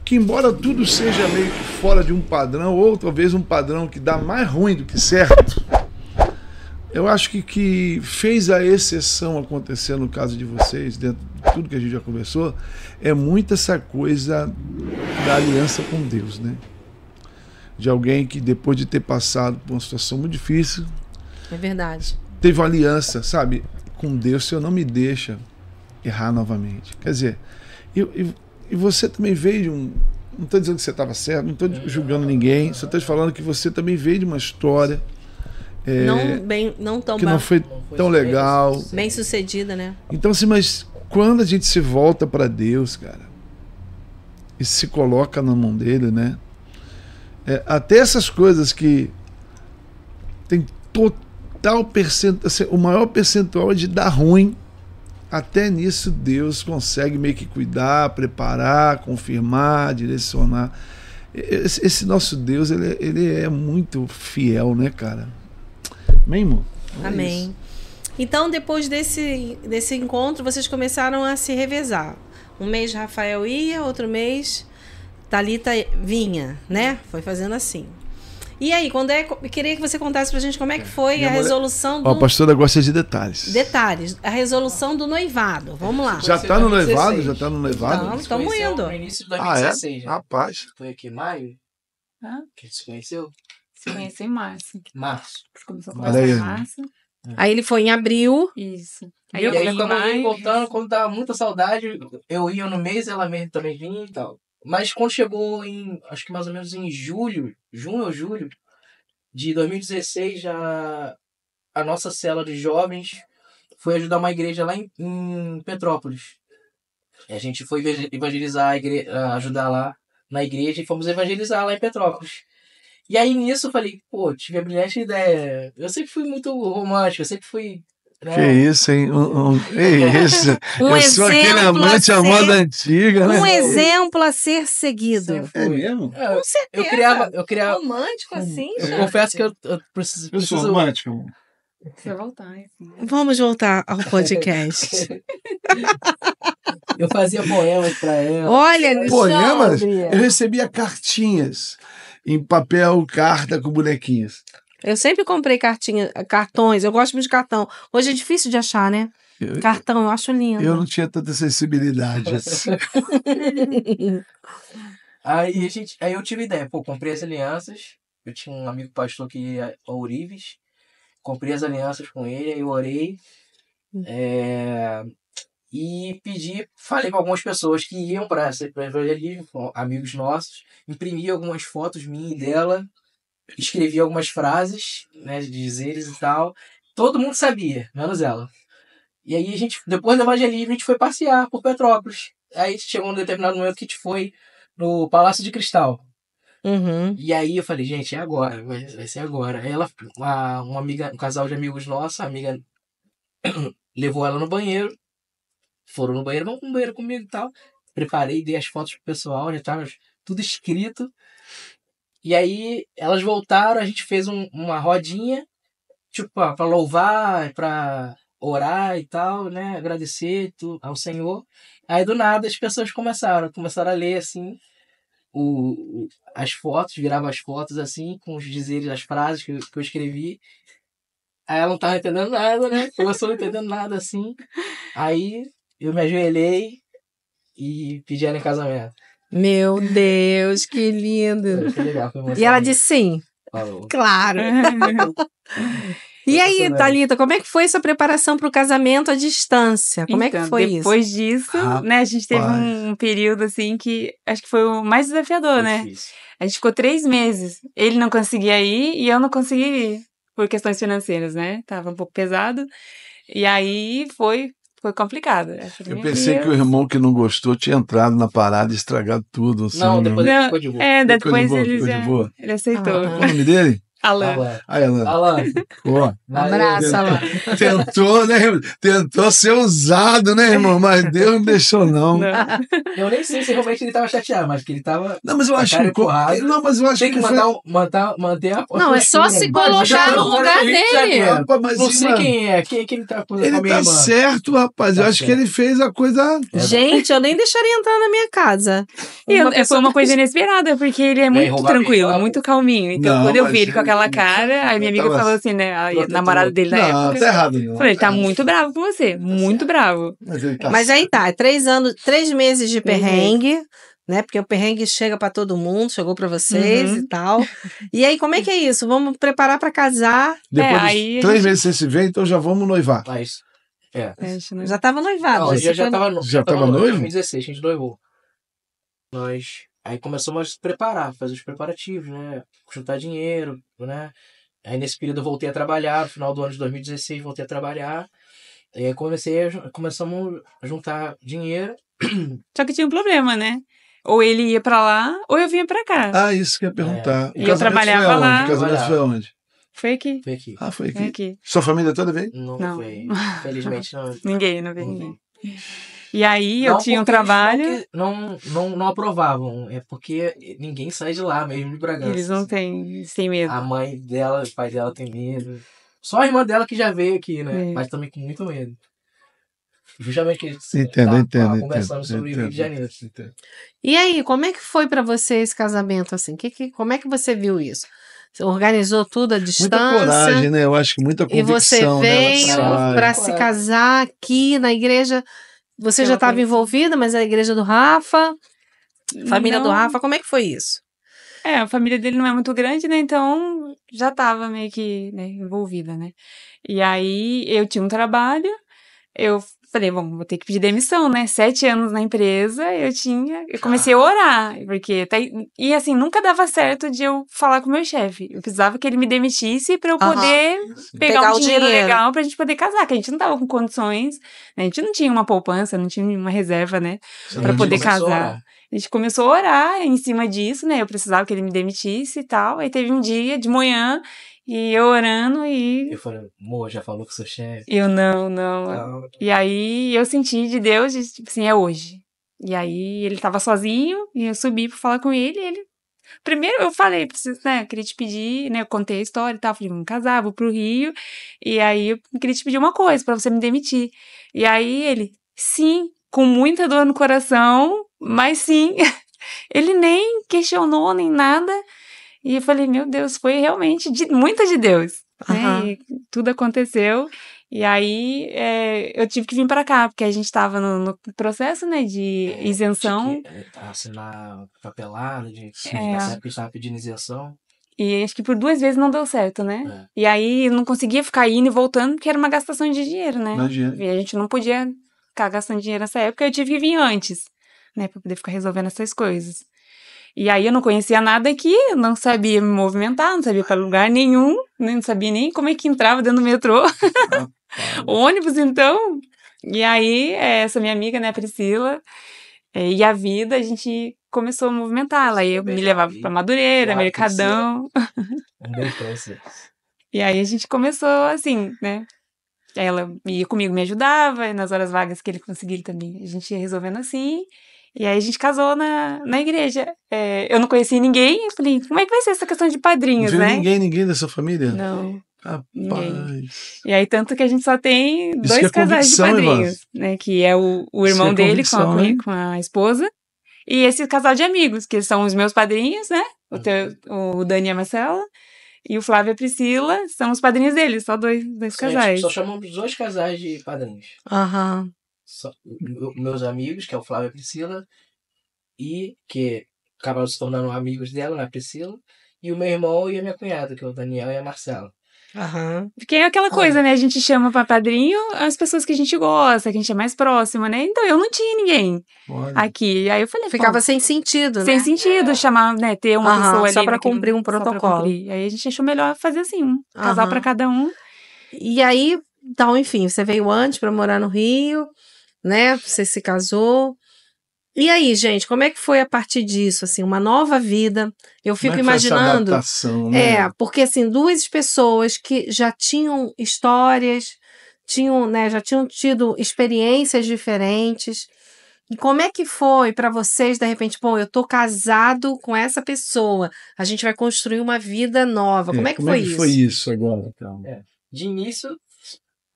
que embora tudo seja meio que fora de um padrão, ou talvez um padrão que dá mais ruim do que certo, eu acho que fez a exceção acontecer no caso de vocês, dentro de tudo que a gente já conversou, é muito essa coisa da aliança com Deus, né? De alguém que depois de ter passado por uma situação muito difícil, É verdade. teve uma aliança, sabe, com Deus, Senhor, não me deixa errar novamente. Quer dizer, e você também veio de um... Não estou dizendo que você estava certo, não estou julgando ninguém, só estou falando que você também veio de uma história não tão que não foi tão legal. bem sucedida, né? Então, assim, mas quando a gente se volta para Deus, cara, e se coloca na mão dele, né? Até essas coisas que tem total percentual, assim, o maior percentual é de dar ruim, até nisso Deus consegue meio que cuidar, preparar, confirmar, direcionar. Esse nosso Deus, ele é muito fiel, né, cara? Amém, irmão? Amém. Isso. Então, depois desse encontro, vocês começaram a se revezar. Um mês Rafael ia, outro mês Thalita vinha, né? Foi fazendo assim. E aí, queria que você contasse pra gente como é que foi a resolução do... Ó, a pastora gosta de detalhes. Detalhes. A resolução do noivado. Vamos lá. Já tá no noivado? Já tá no noivado? Não, estamos indo. No início de 2016, é? Rapaz. Foi aqui em maio que se conheceu? Se conheceu em março. Março. Começou a Olha conversar aí. em março. Aí ele foi em abril. Isso. Aí eu ia voltando, quando tava muita saudade, eu ia no mês, ela mesmo também vinha e tal. Mas quando chegou acho que mais ou menos em junho ou julho de 2016, já a nossa cela de jovens foi ajudar uma igreja lá em Petrópolis. A gente foi evangelizar a igreja, ajudar lá na igreja e fomos evangelizar lá em Petrópolis. E aí nisso eu falei, pô, tive a brilhante ideia. Eu sempre fui muito romântico, eu sempre fui... Que isso, hein? Isso. Eu sou aquele amante à moda antiga, né? Um exemplo a ser seguido. É mesmo? Com certeza. Eu criava... Romântico assim, Eu confesso que eu preciso... Eu sou romântico, amor. Você voltar, assim. Vamos voltar ao podcast. Eu fazia poemas pra ela. Olha, Poemas? Alexandre. Eu recebia cartinhas em papel, carta com bonequinhos. Eu sempre comprei cartões. Eu gosto muito de cartão. Hoje é difícil de achar, né? Cartão, eu acho lindo. Eu não tinha tanta sensibilidade assim. Aí eu tive ideia. Pô, comprei as alianças. Eu tinha um amigo pastor que ia ao Ourives. Comprei as alianças com ele, aí eu orei. E falei com algumas pessoas que iam para evangelismo, amigos nossos. Imprimi algumas fotos minhas e dela. Escrevi algumas frases, né, de dizeres e tal. Todo mundo sabia, menos ela. E aí depois do evangelismo, a gente foi passear por Petrópolis. Aí chegou um determinado momento que a gente foi no Palácio de Cristal. Uhum. E aí eu falei, gente, é agora, vai ser agora. Aí ela, uma amiga, um casal de amigos nossos, a amiga levou ela no banheiro. Foram no banheiro, vamos no banheiro comigo e tal. Preparei, dei as fotos pro pessoal, já tava tudo escrito. E aí elas voltaram, a gente fez uma rodinha, tipo, pra louvar, pra orar e tal, né? Agradecer ao Senhor. Aí do nada as pessoas começaram a ler assim as fotos, virava as fotos assim, com os dizeres, as frases que eu escrevi. Aí ela não tava entendendo nada, né? Começou não entendendo nada assim. Aí eu me ajoelhei e pedi ela em casamento. Meu Deus, que lindo. Foi legal, foi E ela disse sim. Falou. Claro. E aí, Thalita, como é que foi sua preparação para o casamento à distância? Como é que foi isso? Depois disso, né, a gente teve um período assim que acho que foi o mais desafiador, né? A gente ficou 3 meses. Ele não conseguia ir e eu não conseguia ir por questões financeiras, né? Tava um pouco pesado. E aí foi complicado. Eu pensei que o irmão que não gostou tinha entrado na parada e estragado tudo. Assim, não, depois ele ficou de boa. Depois ele aceitou. Qual o nome dele? Alan. Aí, Alan. Alan, Pô, Abraço, Alan. tentou, né? Tentou ser usado, né, irmão? Mas Deus não deixou, não. eu nem sei se realmente ele tava chateado, mas que ele tava. Não, mas eu acho cara que. empurrado. Não, mas eu acho Tem que foi... manter a Não, é só postura, se mano. colocar Mas no lugar Rio de dele. Janeiro. Rapaz, mas, Não sei mano, quem é. Quem ele tá com a ele minha tá irmã? certo, rapaz. Eu Tá acho que certo. ele fez a coisa. Gente, eu nem deixaria entrar na minha casa. Foi uma coisa inesperada, porque ele é muito roubar tranquilo, ele. muito calminho. Então, Não, quando eu mas vi ele com aquela cara, aí minha amiga tava- falou assim, né? A Protetor. namorada dele na Não, época. tá errado, não. Falei, ele tá muito bravo com você, muito bravo. Mas ele tá Mas aí tá, 3 meses de 3 perrengue, né? Porque o perrengue chega pra todo mundo, chegou pra vocês Uhum. e tal. E aí, como é que é isso? Vamos preparar pra casar. Depois de aí a 3 gente- meses sem se ver, então já vamos noivar. Mas. Acho, né? Já tava noivado. Não, já já se foi- tava, Já tava noivo? Em 2016, a gente noivou. Nós. Aí começamos a se preparar, fazer os preparativos, né? Juntar dinheiro, né? Aí nesse período eu voltei a trabalhar, no final do ano de 2016 voltei a trabalhar. E aí começamos a juntar dinheiro. Só que tinha um problema, né? Ou ele ia pra lá, ou eu vinha pra cá. Ah, isso que eu ia perguntar. E eu trabalhava foi lá. aonde? O casamento foi aonde? Foi aqui, Foi aqui. Ah, foi foi aqui. aqui. Sua família toda veio? Não, Não. foi. Felizmente não. Ninguém, não veio Não ninguém. E aí eu Não tinha um porque eles trabalho, não aprovavam. É porque ninguém sai de lá, mesmo de Bragança. eles não têm, eles têm medo. A mãe dela, o pai dela tem medo. Só a irmã dela que já veio aqui, né? É. Mas também com muito medo. Justamente que a gente Entendo. conversando sobre o Rio de Janeiro. E aí, como é que foi pra você esse casamento assim? Como é que você viu isso? Você organizou tudo à distância? Muita coragem, né? Eu acho que muita E você convicção. veio né? Ela pra sai. se casar aqui na igreja. Você já estava envolvida, mas a igreja do Rafa, família do Não. Rafa, como é que foi isso? A família dele não é muito grande, né? Então já tava meio que, né, envolvida, né? E aí eu tinha um trabalho, eu falei, bom, vou ter que pedir demissão, né? 7 anos na empresa, eu comecei a orar, porque e assim, nunca dava certo de eu falar com o meu chefe. Eu precisava que ele me demitisse pra eu poder pegar um dinheiro legal pra gente poder casar, que a gente não tava com condições, né? A gente não tinha uma poupança, não tinha uma reserva, né? Pra poder casar. A gente começou a orar em cima disso, né? Eu precisava que ele me demitisse e tal. Aí teve um dia de manhã e eu orando e Eu falei, amor, já falou com o seu chefe? eu não. Não. E aí eu senti de Deus, tipo assim, é hoje. E aí ele tava sozinho e eu subi pra falar com ele e ele... Primeiro eu falei, preciso, né, queria te pedir, né, eu contei a história e tal, falei, vamos casar, vou pro Rio. E aí eu queria te pedir uma coisa pra você me demitir. E aí ele, sim, com muita dor no coração, mas sim. Ele nem questionou, nem nada. E eu falei, meu Deus, foi realmente muito de Deus. Né? E tudo aconteceu. E aí eu tive que vir pra cá, porque a gente tava no processo, né, de isenção. Assinar papelada, É. que estava pedindo isenção. E acho que por 2 vezes não deu certo, né? E aí eu não conseguia ficar indo e voltando, porque era uma gastação de dinheiro, né? Imagina. E a gente não podia ficar gastando dinheiro nessa época, eu tive que vir antes, né, pra poder ficar resolvendo essas coisas. E aí eu não conhecia nada aqui, não sabia me movimentar, não sabia para lugar nenhum, né, não sabia nem como é que entrava dentro do metrô. Ônibus, então. E aí, essa minha amiga, né, Priscila, e a vida, a gente começou a movimentar. Ela ia me levava pra Madureira, Mercadão. Um beijo pra você. E aí a gente começou assim, né? Ela ia comigo, me ajudava, e nas horas vagas que ele conseguia também. A gente ia resolvendo assim. E aí a gente casou na igreja. Eu não conhecia ninguém, eu falei, como é que vai ser essa questão de padrinhos, Não viu né? ninguém da sua família? Não. Rapaz. E aí, tanto que a gente só tem Isso 2 que é casais de convicção, padrinhos, né? Que é o irmão Isso que é dele convicção, com a esposa. E esse casal de amigos, que são os meus padrinhos, né? O Dani e a Marcela. E o Flávio e a Priscila são os padrinhos deles, só dois casais. Só chamamos 2 casais de padrinhos. Meus amigos, que é o Flávio e a Priscila, e que acabaram se tornando amigos dela, né, a Priscila, e o meu irmão e a minha cunhada, que é o Daniel e a Marcela. Porque é aquela coisa, né? A gente chama pra padrinho as pessoas que a gente gosta, que a gente é mais próxima, né? Então eu não tinha ninguém aqui. Aí eu falei, ficava sem sentido, né? Sem sentido chamar, né? Ter uma pessoa ali. Só pra cumprir um protocolo. Aí a gente achou melhor fazer assim, um casal pra cada um. E aí, então, enfim, você veio antes pra morar no Rio, né? Você se casou. E aí, gente, como é que foi a partir disso, assim, uma nova vida? Eu fico imaginando, essa adaptação, né? porque assim, duas pessoas que já tinham histórias, já tinham tido experiências diferentes. E como é que foi para vocês, de repente, bom, eu tô casado com essa pessoa, a gente vai construir uma vida nova. Como é que foi isso? Foi isso agora, então? De início,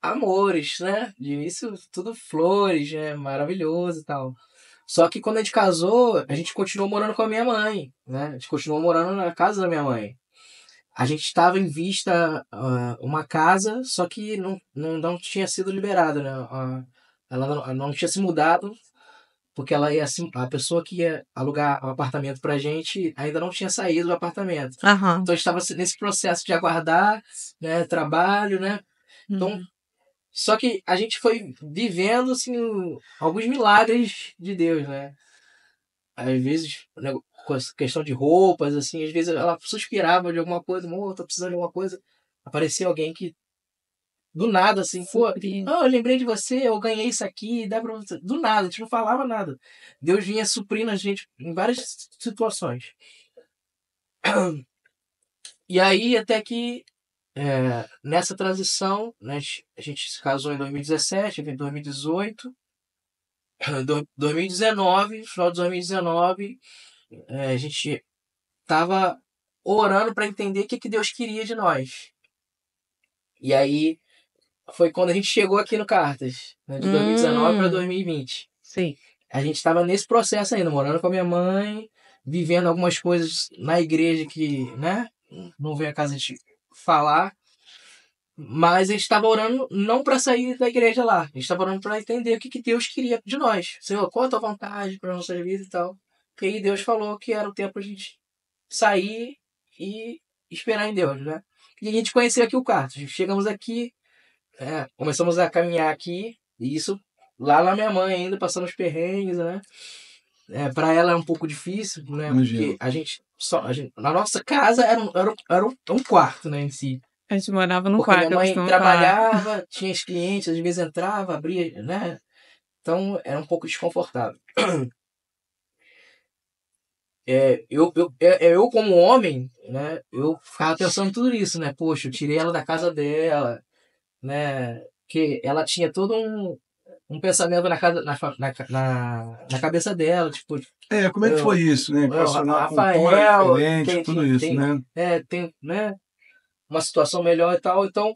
amores, né? De início, tudo flores, né? Maravilhoso e tal. Só que quando a gente casou, a gente continuou morando com a minha mãe, né? A gente continuou morando na casa da minha mãe. A gente estava em vista uma casa, só que não tinha sido liberada, né? Ela não tinha se mudado, porque a pessoa que ia alugar o apartamento pra gente ainda não tinha saído do apartamento. Aham. Então a gente estava nesse processo de aguardar, né? Trabalho, né? Então, só que a gente foi vivendo assim, alguns milagres de Deus, né? Às vezes, né, com essa questão de roupas, assim, às vezes ela suspirava de alguma coisa, amor, tô precisando de alguma coisa. Aparecia alguém que, do nada, assim, pô, eu lembrei de você, eu ganhei isso aqui, dá pra você. Do nada, a gente não falava nada. Deus vinha suprindo a gente em várias situações. E aí, até que nessa transição, né, a gente se casou em 2017, em 2018, 2019, final de 2019, a gente tava orando para entender o que Deus queria de nós. E aí foi quando a gente chegou aqui no Cartas, né, de 2019 para 2020. Sim. A gente estava nesse processo ainda, morando com a minha mãe, vivendo algumas coisas na igreja que, né, não vem a casa a gente falar. Mas a gente estava orando não para sair da igreja lá. A gente estava orando para entender o que Deus queria de nós. Senhor, qual a tua vontade para nossa vida e tal. E aí Deus falou que era o tempo de a gente sair e esperar em Deus, né? E a gente conheceu aqui o quarto. Chegamos aqui, começamos a caminhar aqui. E isso lá na minha mãe ainda, passando os perrengues, né? Para ela é um pouco difícil, né? Imagino. Porque na nossa casa era um quarto, né, em si. A gente morava num Porque quarto. minha mãe trabalhava, tinha os clientes, às vezes entrava, abria, né? Então era um pouco desconfortável. Eu como homem, né? Eu ficava pensando tudo isso, né? Poxa, eu tirei ela da casa dela, né? Que ela tinha todo um pensamento na cabeça dela, tipo... Como é que foi isso, né? Rafael, tudo isso, né? Tem, né? Uma situação melhor e tal. Então,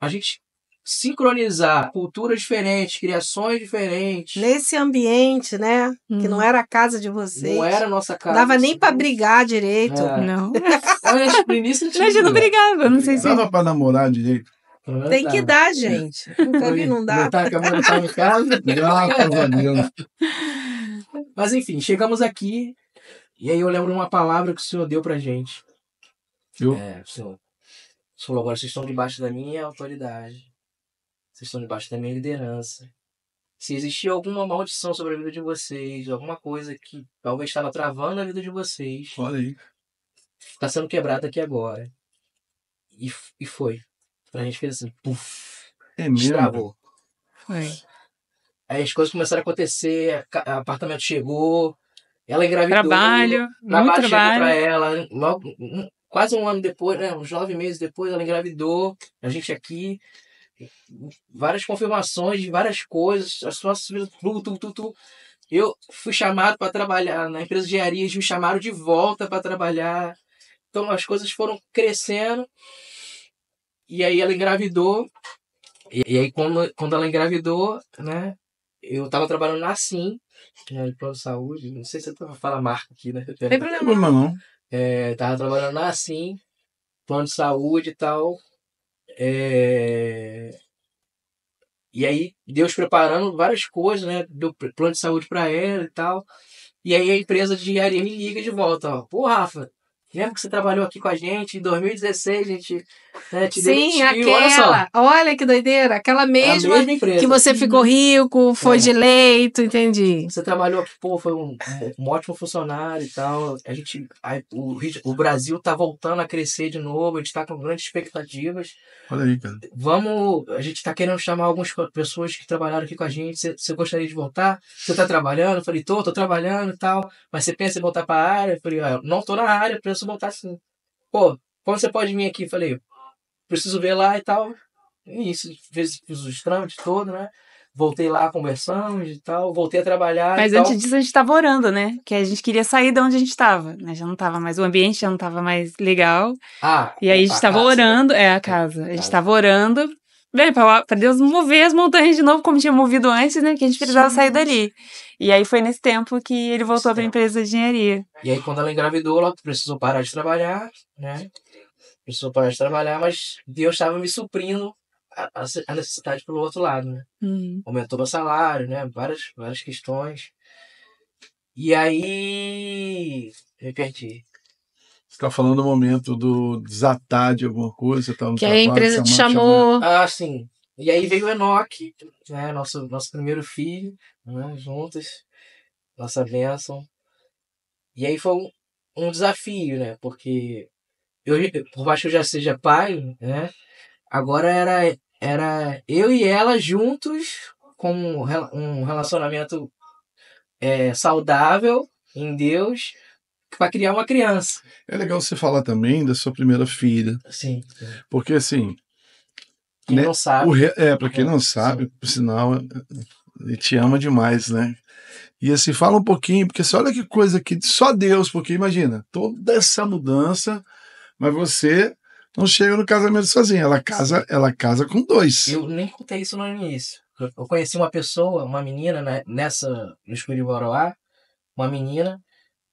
a gente sincronizar culturas diferentes, criações diferentes. Nesse ambiente, né? Que não era a casa de vocês. Não era a nossa casa. Dava nem pra brigar direito. Não. No início A gente não brigava, não sei se... Dava pra namorar direito. Tem que dar, gente. Nunca vi, não dá. Tá, que a mãe não tá em casa. Graças a Deus. Mas enfim, chegamos aqui. E aí eu lembro uma palavra que o Senhor deu pra gente. O Senhor falou, agora vocês estão debaixo da minha autoridade. Vocês estão debaixo da minha liderança. Se existir alguma maldição sobre a vida de vocês, alguma coisa que talvez estava travando a vida de vocês, olha aí, está sendo quebrada aqui agora. E foi. A gente fez assim, puf, destravou. Foi. Aí as coisas começaram a acontecer, o apartamento chegou, ela engravidou. Trabalho, muito trabalho. Chegou pra ela, logo, quase um ano depois, né, uns 9 meses depois, ela engravidou, a gente aqui, várias confirmações de várias coisas, as nossas vidas, tudo. Eu fui chamado para trabalhar na empresa de engenharia, me chamaram de volta para trabalhar. Então as coisas foram crescendo. E aí ela engravidou. E aí quando ela engravidou, né? Eu tava trabalhando na Assim, né, de plano de saúde. Não sei se eu vou falar marca aqui, né? Não tem problema não. Tava trabalhando na Assim, plano de saúde e tal. E aí Deus preparando várias coisas, né? Deu plano de saúde para ela e tal. E aí a empresa de engenharia me liga de volta, ó. Pô, Rafa, lembra que você trabalhou aqui com a gente em 2016, a gente, né, te Sim, demitiu, olha só. aquela. Olha que doideira. Aquela mesma, empresa. que você ficou rico, foi de leito, entendi. Você trabalhou aqui, pô, foi um ótimo funcionário e tal. O Brasil tá voltando a crescer de novo, a gente tá com grandes expectativas. Olha aí, cara. A gente tá querendo chamar algumas pessoas que trabalharam aqui com a gente. Você gostaria de voltar? Você tá trabalhando? Eu falei, tô trabalhando e tal. Mas você pensa em voltar pra área? Eu falei, não tô na área, penso em voltar sim. Pô, quando você pode vir aqui? Eu falei, preciso ver lá e tal. E isso, fiz os trâmites todos, né? Voltei lá, conversamos e tal. Voltei a trabalhar. Mas e tal. antes disso a gente tava orando, né? Que a gente queria sair de onde a gente tava, né? Já não tava mais, o ambiente já não tava mais legal. E aí a gente tava orando, a casa. A gente tava orando, bem, pra Deus mover as montanhas de novo, como tinha movido antes, né? Que a gente precisava sair dali. E aí foi nesse tempo que ele voltou pra empresa de engenharia. E aí quando ela engravidou, ela precisou parar de trabalhar, né? Precisou parar de trabalhar, mas Deus estava me suprindo a necessidade pelo outro lado, né? Aumentou meu salário, né? Várias questões. E aí... Me perdi. Você tá falando do momento do desatar de alguma coisa, você tá no Que a empresa te chamou. Sim. E aí veio o Enoque, né? Nosso primeiro filho, né? Juntos. Nossa bênção. E aí foi um desafio, né? Porque por mais que eu já seja pai, né? Agora era eu e ela juntos com um relacionamento saudável em Deus para criar uma criança. É legal você falar também da sua primeira filha. Sim. Porque assim... Quem não sabe. Para quem não sabe, por sinal, ele te ama demais, né? E assim, fala um pouquinho, porque olha que coisa que só Deus, porque imagina, toda essa mudança, mas você não chega no casamento sozinha, ela casa com dois. Eu nem contei isso no início. Eu conheci uma pessoa, uma menina, né, no Escuro Boroá, uma menina,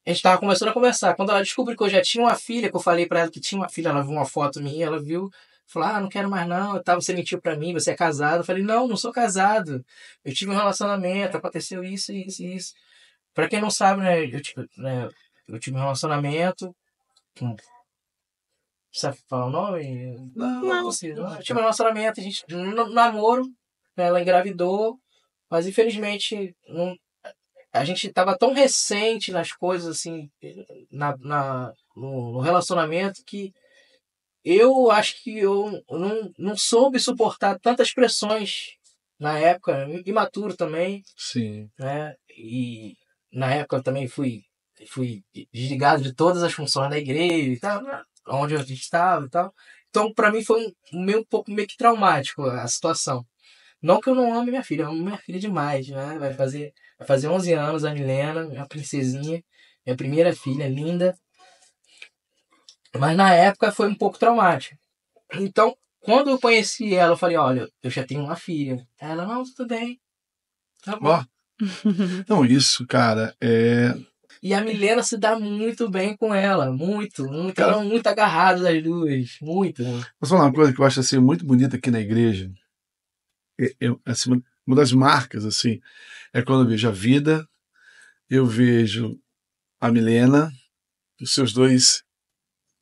a gente tava começando a conversar. Quando ela descobriu que eu já tinha uma filha, que eu falei pra ela que tinha uma filha, ela viu uma foto minha, ela viu, falou, não quero mais não, você mentiu pra mim, você é casado. Eu falei, não sou casado, eu tive um relacionamento, aconteceu isso. Pra quem não sabe, né, eu tive um relacionamento com... Precisa falar o nome? Não. Eu tive um relacionamento, a gente, namoro, ela engravidou, mas infelizmente a gente estava tão recente nas coisas, assim, no relacionamento, que eu acho que eu não soube suportar tantas pressões na época, imaturo também. Sim. Né? E na época eu também fui desligado de todas as funções da igreja e tal, onde a gente estava e tal. Então, para mim, foi um pouco meio que traumático a situação. Não que eu não ame minha filha, eu amo minha filha demais, né? Vai fazer 11 anos, a Milena, minha princesinha, minha primeira filha, linda. Mas na época foi um pouco traumático. Então, quando eu conheci ela, eu falei, olha, eu já tenho uma filha. Ela, não, tudo bem. Tá bom. Não, isso, cara, E a Milena se dá muito bem com ela, muito. Cara, ela é muito agarrada das duas, muito. Vou falar uma coisa que eu acho assim, muito bonita aqui na igreja. Assim, uma das marcas, assim, é quando eu vejo a Vida, eu vejo a Milena, os seus dois,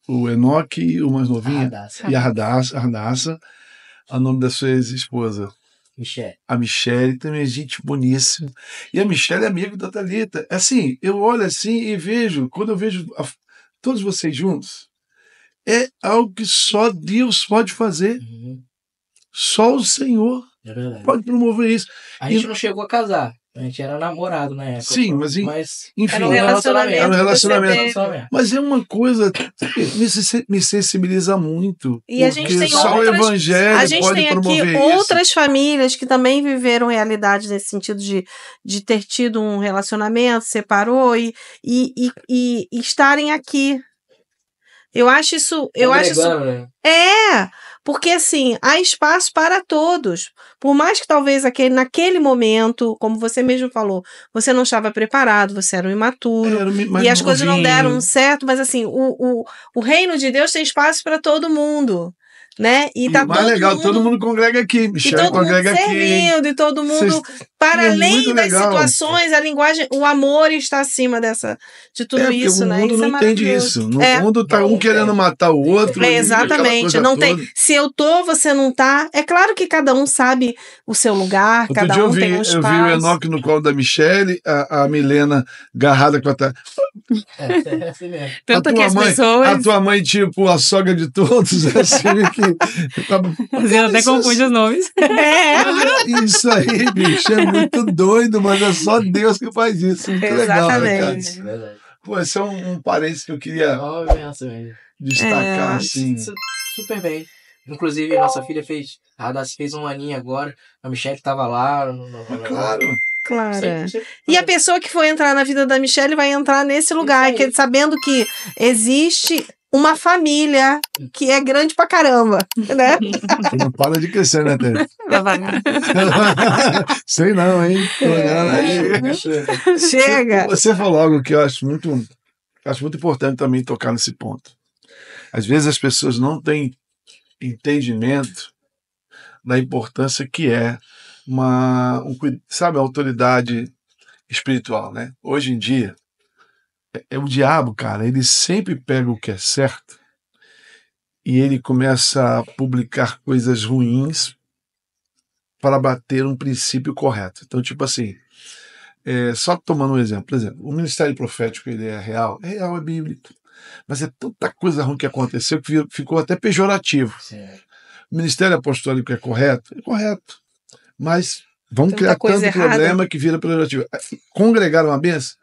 o Enoque, o mais novinho, e a Radassa, o nome da sua ex-esposa. A Michele também é gente boníssima. E a Michele é amiga da Thalita. Assim, eu olho assim e vejo, quando eu vejo todos vocês juntos, é algo que só Deus pode fazer. Só o Senhor pode promover isso. A gente não chegou a casar. A gente era namorado na época. Sim, mas enfim, era um relacionamento. Mas é uma coisa que me sensibiliza muito. E a gente tem só o Evangelho pode promover isso. Outras famílias que também viveram realidade nesse sentido de ter tido um relacionamento, separou e estarem aqui. Eu acho isso. Né? Porque assim, há espaço para todos. Por mais que talvez naquele momento, como você mesmo falou, você não estava preparado, você era um imaturo, e as coisas não deram certo, mas assim, o reino de Deus tem espaço para todo mundo. né? E tá o mais legal, todo mundo congrega aqui, Michele congrega aqui. Servindo, e todo mundo, para além das situações, a linguagem, o amor está acima de tudo isso, né? O mundo não entende isso. No mundo tá um querendo matar o outro. Exatamente. Não tem. Se eu tô, você não tá. É claro que cada um sabe o seu lugar, cada um tem um espaço. Eu vi o Enoque no colo da Michele, a Milena agarrada com a... assim mesmo. Tanto que as pessoas... A tua mãe, tipo, a sogra de todos, assim, Você até confunde os nomes. Isso aí, bicho, é muito doido, mas é só Deus que faz isso. Muito legal, né, cara? Pô, esse é um parênteses que eu queria destacar, assim. Super bem. Inclusive, nossa filha a Radassi fez um aninho agora, a Michele tava lá. Claro. E a pessoa que for entrar na vida da Michele vai entrar nesse lugar, sabendo que existe uma família que é grande pra caramba, né? Não para de crescer, né, Tê? Sei não, hein? Chega! Você falou algo que eu acho muito importante também tocar nesse ponto. Às vezes as pessoas não têm entendimento da importância que é sabe, a autoridade espiritual, né? Hoje em dia, o diabo, cara, ele sempre pega o que é certo e ele começa a publicar coisas ruins para bater um princípio correto. Então, tipo assim, só tomando um exemplo, por exemplo, o ministério profético, ele é real, é bíblico, mas é tanta coisa ruim que aconteceu que ficou até pejorativo. Certo. O ministério apostólico é correto, mas vamos criar tanto problema que vira pejorativo. Congregar uma benção?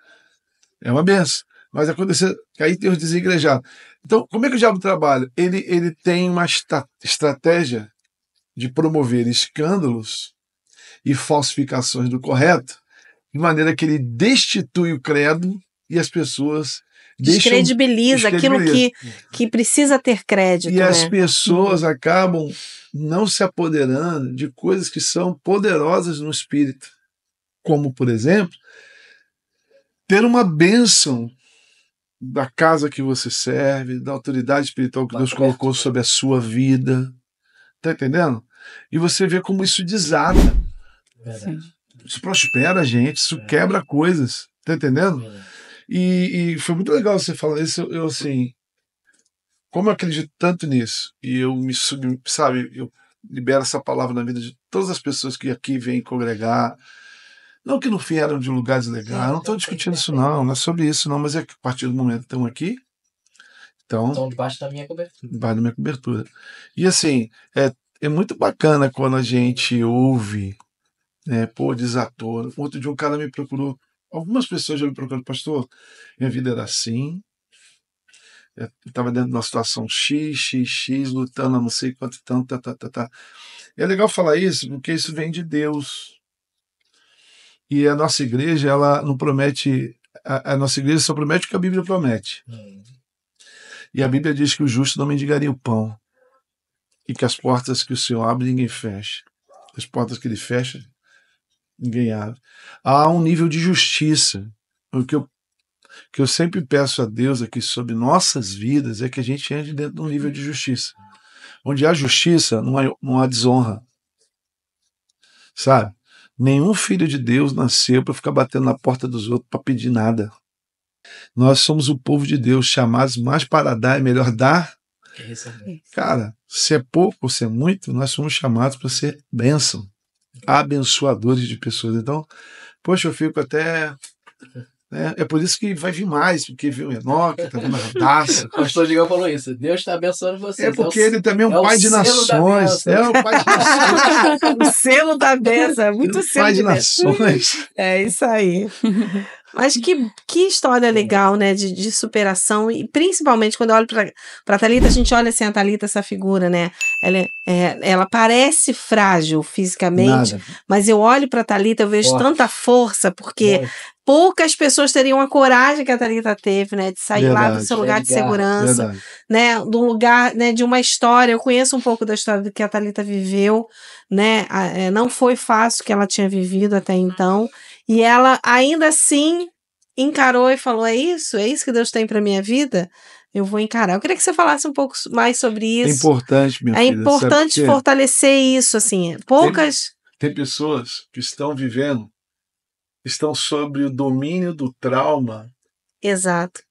É uma benção. Mas aconteceu que aí tem os desigrejados. Então, como é que o diabo trabalha? Ele tem uma estratégia de promover escândalos e falsificações do correto, de maneira que ele destitui o credo e as pessoas descredibiliza aquilo que precisa ter crédito. E as pessoas acabam não se apoderando de coisas que são poderosas no espírito. Como, por exemplo, ter uma bênção da casa que você serve, da autoridade espiritual que Deus colocou sobre a sua vida. Tá entendendo? E você vê como isso desata. Isso prospera a gente, isso quebra coisas. Tá entendendo? E foi muito legal você falar isso. Eu assim, como eu acredito tanto nisso, e eu eu libero essa palavra na vida de todas as pessoas que aqui vêm congregar. Não que não vieram de lugares legais, eu não estou discutindo isso não é sobre isso não, mas é que a partir do momento que estão aqui, estão debaixo da minha cobertura. Debaixo da minha cobertura. E assim, é muito bacana quando a gente ouve, desatou. Outro dia um cara me procurou, algumas pessoas já me procuraram, pastor, minha vida era assim, eu estava dentro de uma situação X, lutando, não sei quanto tanto, tá. E é legal falar isso, porque isso vem de Deus. E a nossa igreja, ela não promete, a nossa igreja só promete o que a Bíblia promete. E a Bíblia diz que o justo não mendigaria o pão, e que as portas que o Senhor abre, ninguém fecha. As portas que ele fecha, ninguém abre. Há um nível de justiça. O que eu sempre peço a Deus aqui sobre nossas vidas é que a gente entre dentro de um nível de justiça. Onde há justiça, não há desonra. Sabe? Nenhum filho de Deus nasceu para ficar batendo na porta dos outros para pedir nada. Nós somos o povo de Deus, chamados mais para dar, é melhor dar. Cara, se é pouco ou se é muito, nós somos chamados para ser bênção, abençoadores de pessoas. Então, poxa, eu fico até... É por isso que vai vir mais, porque viu o Enoque, tá vendo a Radassi. O pastor Digão falou isso, Deus está abençoando vocês. É porque ele também é um pai de nações. É o pai de nações. O selo da bênção, muito selo pai de nações. É isso aí. Mas que história legal, né, de superação, e principalmente quando eu olho para Thalita, a gente olha assim, a Thalita, essa figura, né, ela parece frágil fisicamente, mas eu olho para Thalita, eu vejo tanta força, porque poucas pessoas teriam a coragem que a Thalita teve, né, de sair lá do seu lugar de segurança, né, do lugar, né, de uma história. Eu conheço um pouco da história do que a Thalita viveu, né, não foi fácil o que ela tinha vivido até então, e ela ainda assim encarou e falou, é isso que Deus tem para minha vida? Eu vou encarar. Eu queria que você falasse um pouco mais sobre isso. É importante, minha filha. É importante fortalecer isso, assim. Tem pessoas que estão vivendo, estão sob o domínio do trauma. Exato.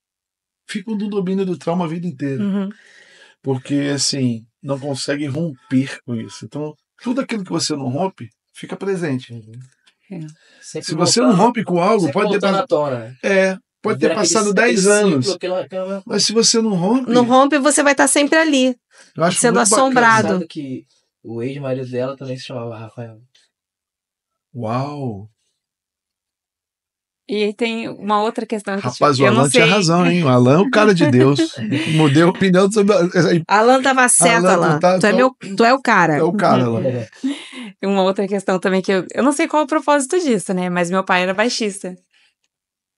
Ficam do domínio do trauma a vida inteira. Uhum. Porque, assim, não conseguem romper com isso. Então, tudo aquilo que você não rompe, fica presente. Se você não rompe com algo, pode ter passado. Pode ter passado 10 anos. Mas se você não rompe. Não rompe, você vai estar sempre ali. Sendo assombrado. Sabe que o ex-marido dela também se chamava Rafael. Uau! E tem uma outra questão que Rapaz, o Alan tinha razão, hein? O Alan é o cara de Deus. Mudei a opinião sobre. Alan tava certo, Alan. Tu é o cara. É o cara, Alan. Uma outra questão também que eu não sei qual é o propósito disso, né? Mas meu pai era baixista.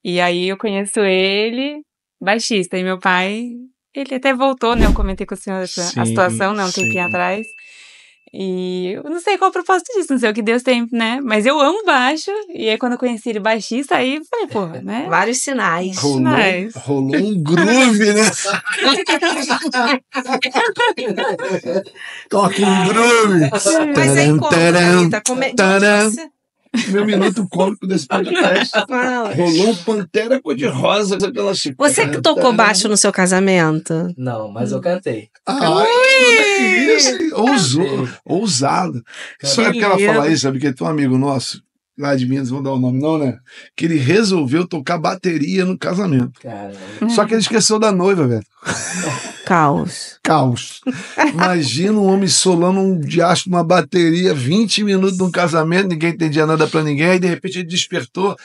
E aí eu conheço ele, baixista. E meu pai, ele até voltou, né? Eu comentei com o senhor a situação, né? Um tempinho atrás. E eu não sei qual é o propósito disso, não sei o que Deus tem, né? Mas eu amo baixo, e aí quando eu conheci ele baixista, aí eu falei, porra, né? Vários sinais. Rolou um groove, né? Toca um groove. Mas aí como, Thalita? Meu minuto cômico desse podcast. Rolou um Pantera Cor-de-Rosa pela Chico. Você que tocou baixo no seu casamento? Não, mas eu cantei. Ousado. Sabe que ela fala isso? Sabe que tem um amigo nosso, lá de Minas, vou dar o nome não, né? Que ele resolveu tocar bateria no casamento. Caramba. Só que ele esqueceu da noiva, velho. Caos. Imagina um homem solando um diacho numa bateria, 20 minutos de um casamento, ninguém entendia nada pra ninguém, aí de repente ele despertou,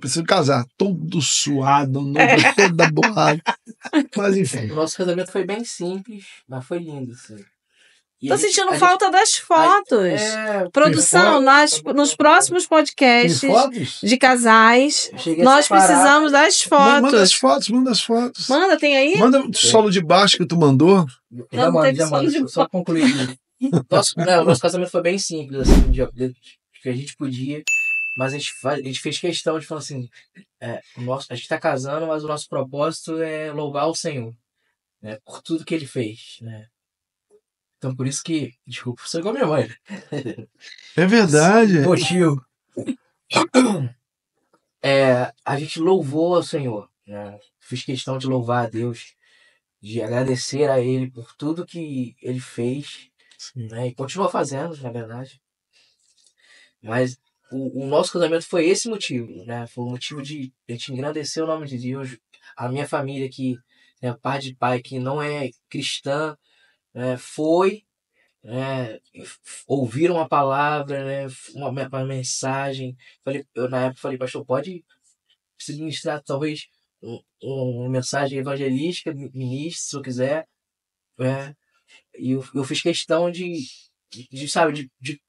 preciso casar. Todo suado, noiva toda borrada. Mas enfim. O nosso casamento foi bem simples, mas foi lindo, assim. Tô sentindo falta das fotos. Produção, nos próximos podcasts de casais, nós precisamos das fotos. Manda as fotos. Manda, tem aí? Manda o solo de baixo que tu mandou. Já manda, só concluir. O nosso casamento foi bem simples, assim, que a gente podia, mas a gente fez questão de falar assim, a gente tá casando, mas o nosso propósito é louvar o Senhor, né, por tudo que Ele fez, né. Então, por isso que... Desculpa, você é igual a minha mãe. É verdade. Ô, tio. A gente louvou ao Senhor, né? Fiz questão de louvar a Deus, de agradecer a Ele por tudo que Ele fez, né? E continua fazendo, na verdade. Mas o nosso casamento foi esse motivo, né? Foi o motivo de a gente engrandecer o nome de Deus. A minha família, que é parte de pai que não é cristã, ouviram a palavra, né, uma mensagem. Eu na época falei, pastor, pode ministrar talvez uma mensagem evangelística, ministre, se eu quiser. E eu fiz questão de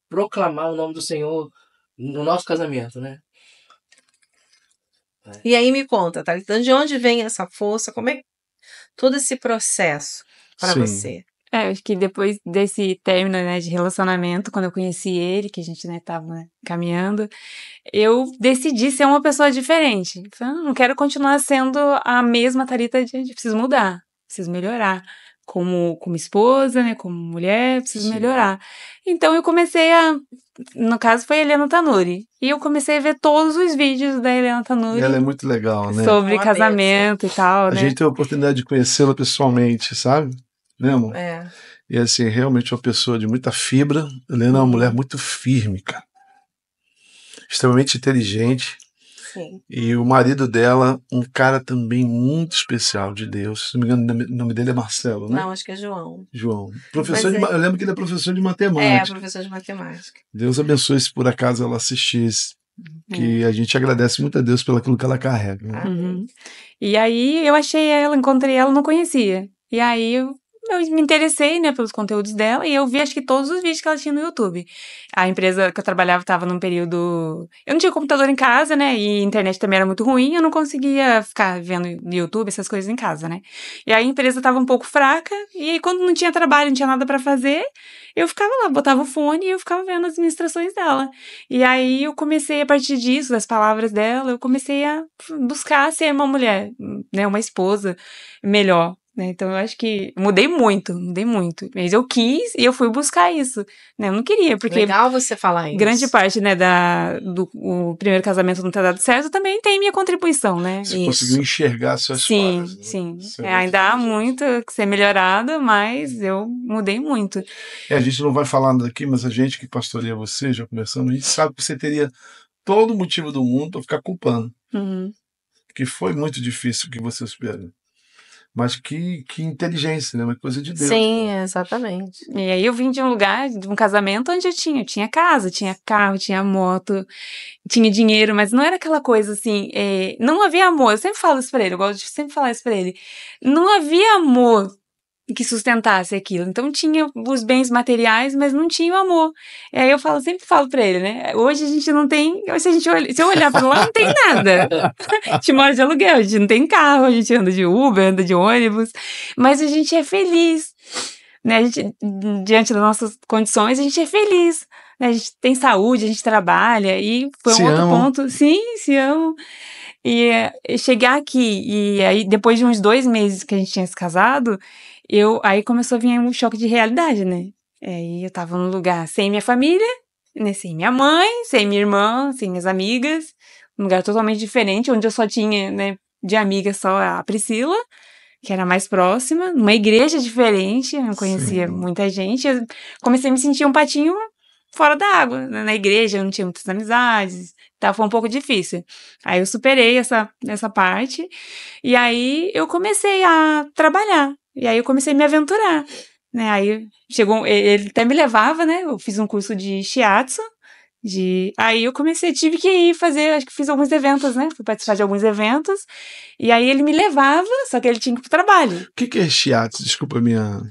proclamar o nome do Senhor no nosso casamento, né? E aí me conta, tá? Então, de onde vem essa força? Como é todo esse processo para você? Acho que depois desse término, né, de relacionamento, quando eu conheci ele, que a gente, né, tava, né, caminhando, eu decidi ser uma pessoa diferente. Falei, não quero continuar sendo a mesma Thalita, preciso mudar, preciso melhorar. Como esposa, né, como mulher, preciso melhorar. Então eu comecei no caso foi a Helena Tanuri, e eu comecei a ver todos os vídeos da Helena Tanuri. Ela é muito legal, né? Sobre casamento e tal, né? A gente teve a oportunidade de conhecê-la pessoalmente, sabe? Né, amor? E assim, realmente uma pessoa de muita fibra. Helena é uma mulher muito firme, cara. Extremamente inteligente. Sim. E o marido dela, um cara também muito especial de Deus. Se não me engano, o nome dele é Marcelo, né? Não, acho que é João. Professor eu lembro que ele é professor de matemática. Professor de matemática. Deus abençoe se por acaso ela assistisse. Que a gente agradece muito a Deus pelo aquilo que ela carrega. Né? E aí eu achei ela, encontrei ela, não conhecia. E aí eu me interessei, né, pelos conteúdos dela, e eu vi, acho que todos os vídeos que ela tinha no YouTube. A empresa que eu trabalhava estava num período... Eu não tinha computador em casa, né, e a internet também era muito ruim, eu não conseguia ficar vendo YouTube, essas coisas em casa, né. E aí a empresa estava um pouco fraca, e aí quando não tinha trabalho, não tinha nada para fazer, eu ficava lá, botava o fone e eu ficava vendo as ministrações dela. E aí eu comecei, a partir disso, das palavras dela, eu comecei a buscar ser uma mulher, né, uma esposa melhor, né? Então eu acho que mudei muito. Mas eu quis e eu fui buscar isso, né? Eu não queria, porque Legal você falar isso. grande parte, né, o primeiro casamento não ter dado certo também tem minha contribuição, né? Você conseguiu enxergar suas falhas. Né? Sim. Isso é Ainda há muito que ser melhorado, mas eu mudei muito. A gente não vai falar nada aqui, mas a gente que pastoreia você, já conversando, a gente sabe que você teria todo o motivo do mundo para ficar culpando. Que foi muito difícil que você superou. Mas que inteligência, né? Uma coisa de Deus. Sim, exatamente. E aí eu vim de um lugar, de um casamento onde eu tinha casa, tinha carro, tinha moto, tinha dinheiro, mas não era aquela coisa assim, não havia amor. Eu sempre falo isso pra ele, eu gosto de sempre falar isso pra ele. Não havia amor que sustentasse aquilo. Então tinha os bens materiais, mas não tinha o amor. E aí eu sempre falo pra ele, né? Hoje a gente não tem, se eu olhar pra lá, não tem nada. A gente mora de aluguel, a gente não tem carro, a gente anda de Uber, anda de ônibus, mas a gente é feliz, né? A gente, diante das nossas condições, a gente é feliz, né? A gente tem saúde, a gente trabalha, e foi um outro ponto. Sim, se amam. E chegar aqui, e aí depois de uns 2 meses que a gente tinha se casado, aí começou a vir um choque de realidade, né? Aí eu tava num lugar sem minha família, né? Sem minha mãe, sem minha irmã, sem minhas amigas, um lugar totalmente diferente, onde eu só tinha, né, de amiga só a Priscila, que era mais próxima, numa igreja diferente, eu não conhecia muita gente, eu comecei a me sentir um patinho fora da água, né? Na igreja eu não tinha muitas amizades, então foi um pouco difícil. Aí eu superei essa parte, e aí eu comecei a trabalhar. E aí eu comecei a me aventurar, né? Aí ele até me levava, né? Eu fiz um curso de shiatsu, aí eu tive que ir fazer, acho que fiz alguns eventos, né? Fui participar de alguns eventos, e aí ele me levava, só que ele tinha que ir pro trabalho. O que é shiatsu? Desculpa a minha...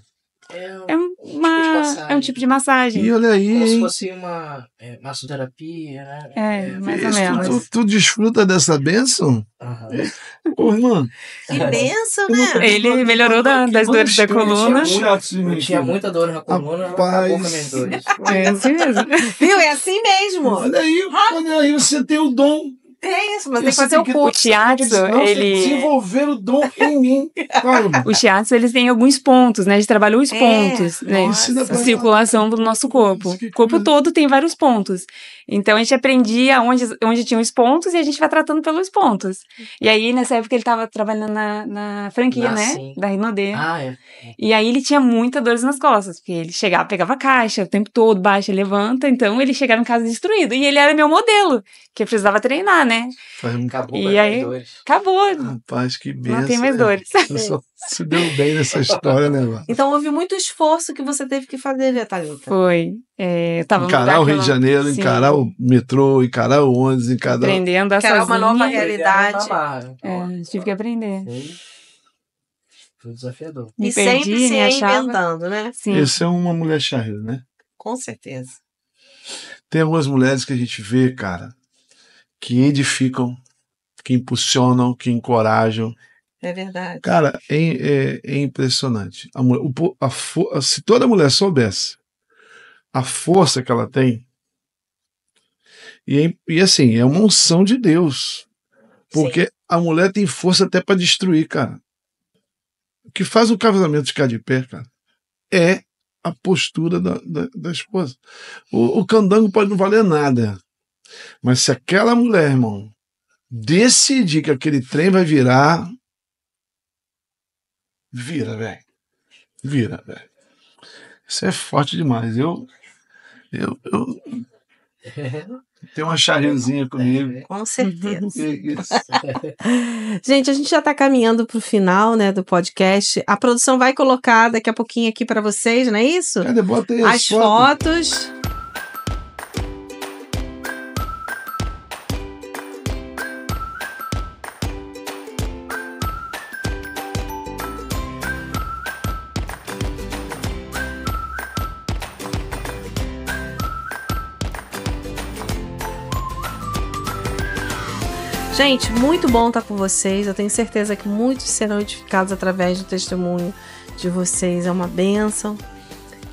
É um tipo de massagem. E olha aí, como se fosse uma massoterapia, né? Mais ou menos. Tu desfruta dessa bênção? Ô, irmã. Que bênção, né? Ele melhorou das dores da coluna. Eu tinha muita dor na coluna, acabou com as minhas dores. É assim mesmo. Viu? É assim mesmo. Olha aí, você tem o dom. É isso, mas tem que fazer o curso. O shiatsu, desenvolver o dom em mim. Claro. O shiatsu, eles têm alguns pontos, né? A gente trabalha os pontos, né? A circulação do nosso corpo. O corpo todo tem vários pontos. Então, a gente aprendia onde tinham os pontos e a gente vai tratando pelos pontos. E aí, nessa época, ele estava trabalhando na franquia, né? Sim. Da Rinodê. É. E aí, ele tinha muita dores nas costas, porque ele chegava, pegava a caixa o tempo todo, baixa, levanta. Então, ele chegava em casa destruído. E ele era meu modelo, que eu precisava treinar, né? Acabou e aí, dores. Acabou. Rapaz, que benção. Não tem mais dores. Você só se deu bem nessa história, né, mano? Então houve muito esforço que você teve que fazer, né, Thalita? Foi. Eu tava encarar o Rio de Janeiro, Sim. encarar o metrô, encarar o ônibus, aprendendo a encarar uma nova sozinha. realidade. Tive que aprender. Foi desafiador. E sempre se reinventando, né? Sim. Essa é uma mulher charreira, né? Com certeza. Tem algumas mulheres que a gente vê, cara, que edificam, que impulsionam, que encorajam. É verdade. Cara, é impressionante. Se toda mulher soubesse a força que ela tem, e assim, é uma unção de Deus. Porque a mulher tem força até para destruir, cara. O que faz o casamento ficar de pé, cara, é a postura da esposa. O candango pode não valer nada. Mas se aquela mulher, irmão, decidir que aquele trem vai virar, vira, velho. Vira, velho. Isso é forte demais. Eu tenho uma charrezinha comigo. Com certeza. Gente, a gente já está caminhando para o final, né, do podcast. A produção vai colocar daqui a pouquinho aqui para vocês, não é isso? Cadê? Bota aí as fotos. Gente, muito bom estar com vocês. Eu tenho certeza que muitos serão edificados através do testemunho de vocês. É uma bênção.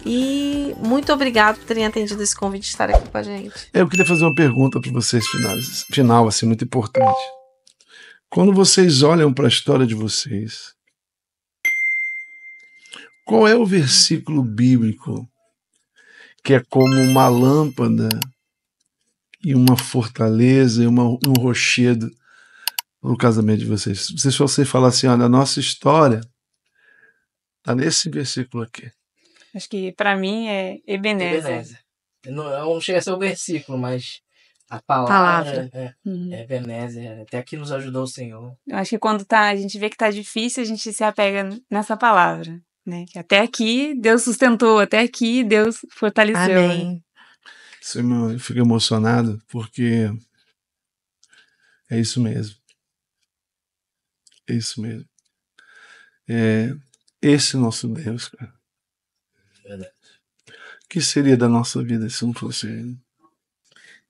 E muito obrigado por terem atendido esse convite de estar aqui com a gente. Eu queria fazer uma pergunta para vocês, final, assim, muito importante. Quando vocês olham para a história de vocês, Qual é o versículo bíblico que é como uma lâmpada e uma fortaleza e um rochedo no casamento de vocês? Se você falar assim, olha, a nossa história está nesse versículo aqui. Acho que pra mim é Ebenezer. Não chega a ser o versículo, mas a palavra. É Ebenezer. Até aqui nos ajudou o Senhor. Eu acho que quando a gente vê que tá difícil, a gente se apega nessa palavra, né? Que até aqui Deus sustentou, até aqui Deus fortaleceu. Amém. Eu fico emocionado porque é isso mesmo. É isso mesmo. É esse nosso Deus, cara. Verdade. O que seria da nossa vida se não fosse Ele?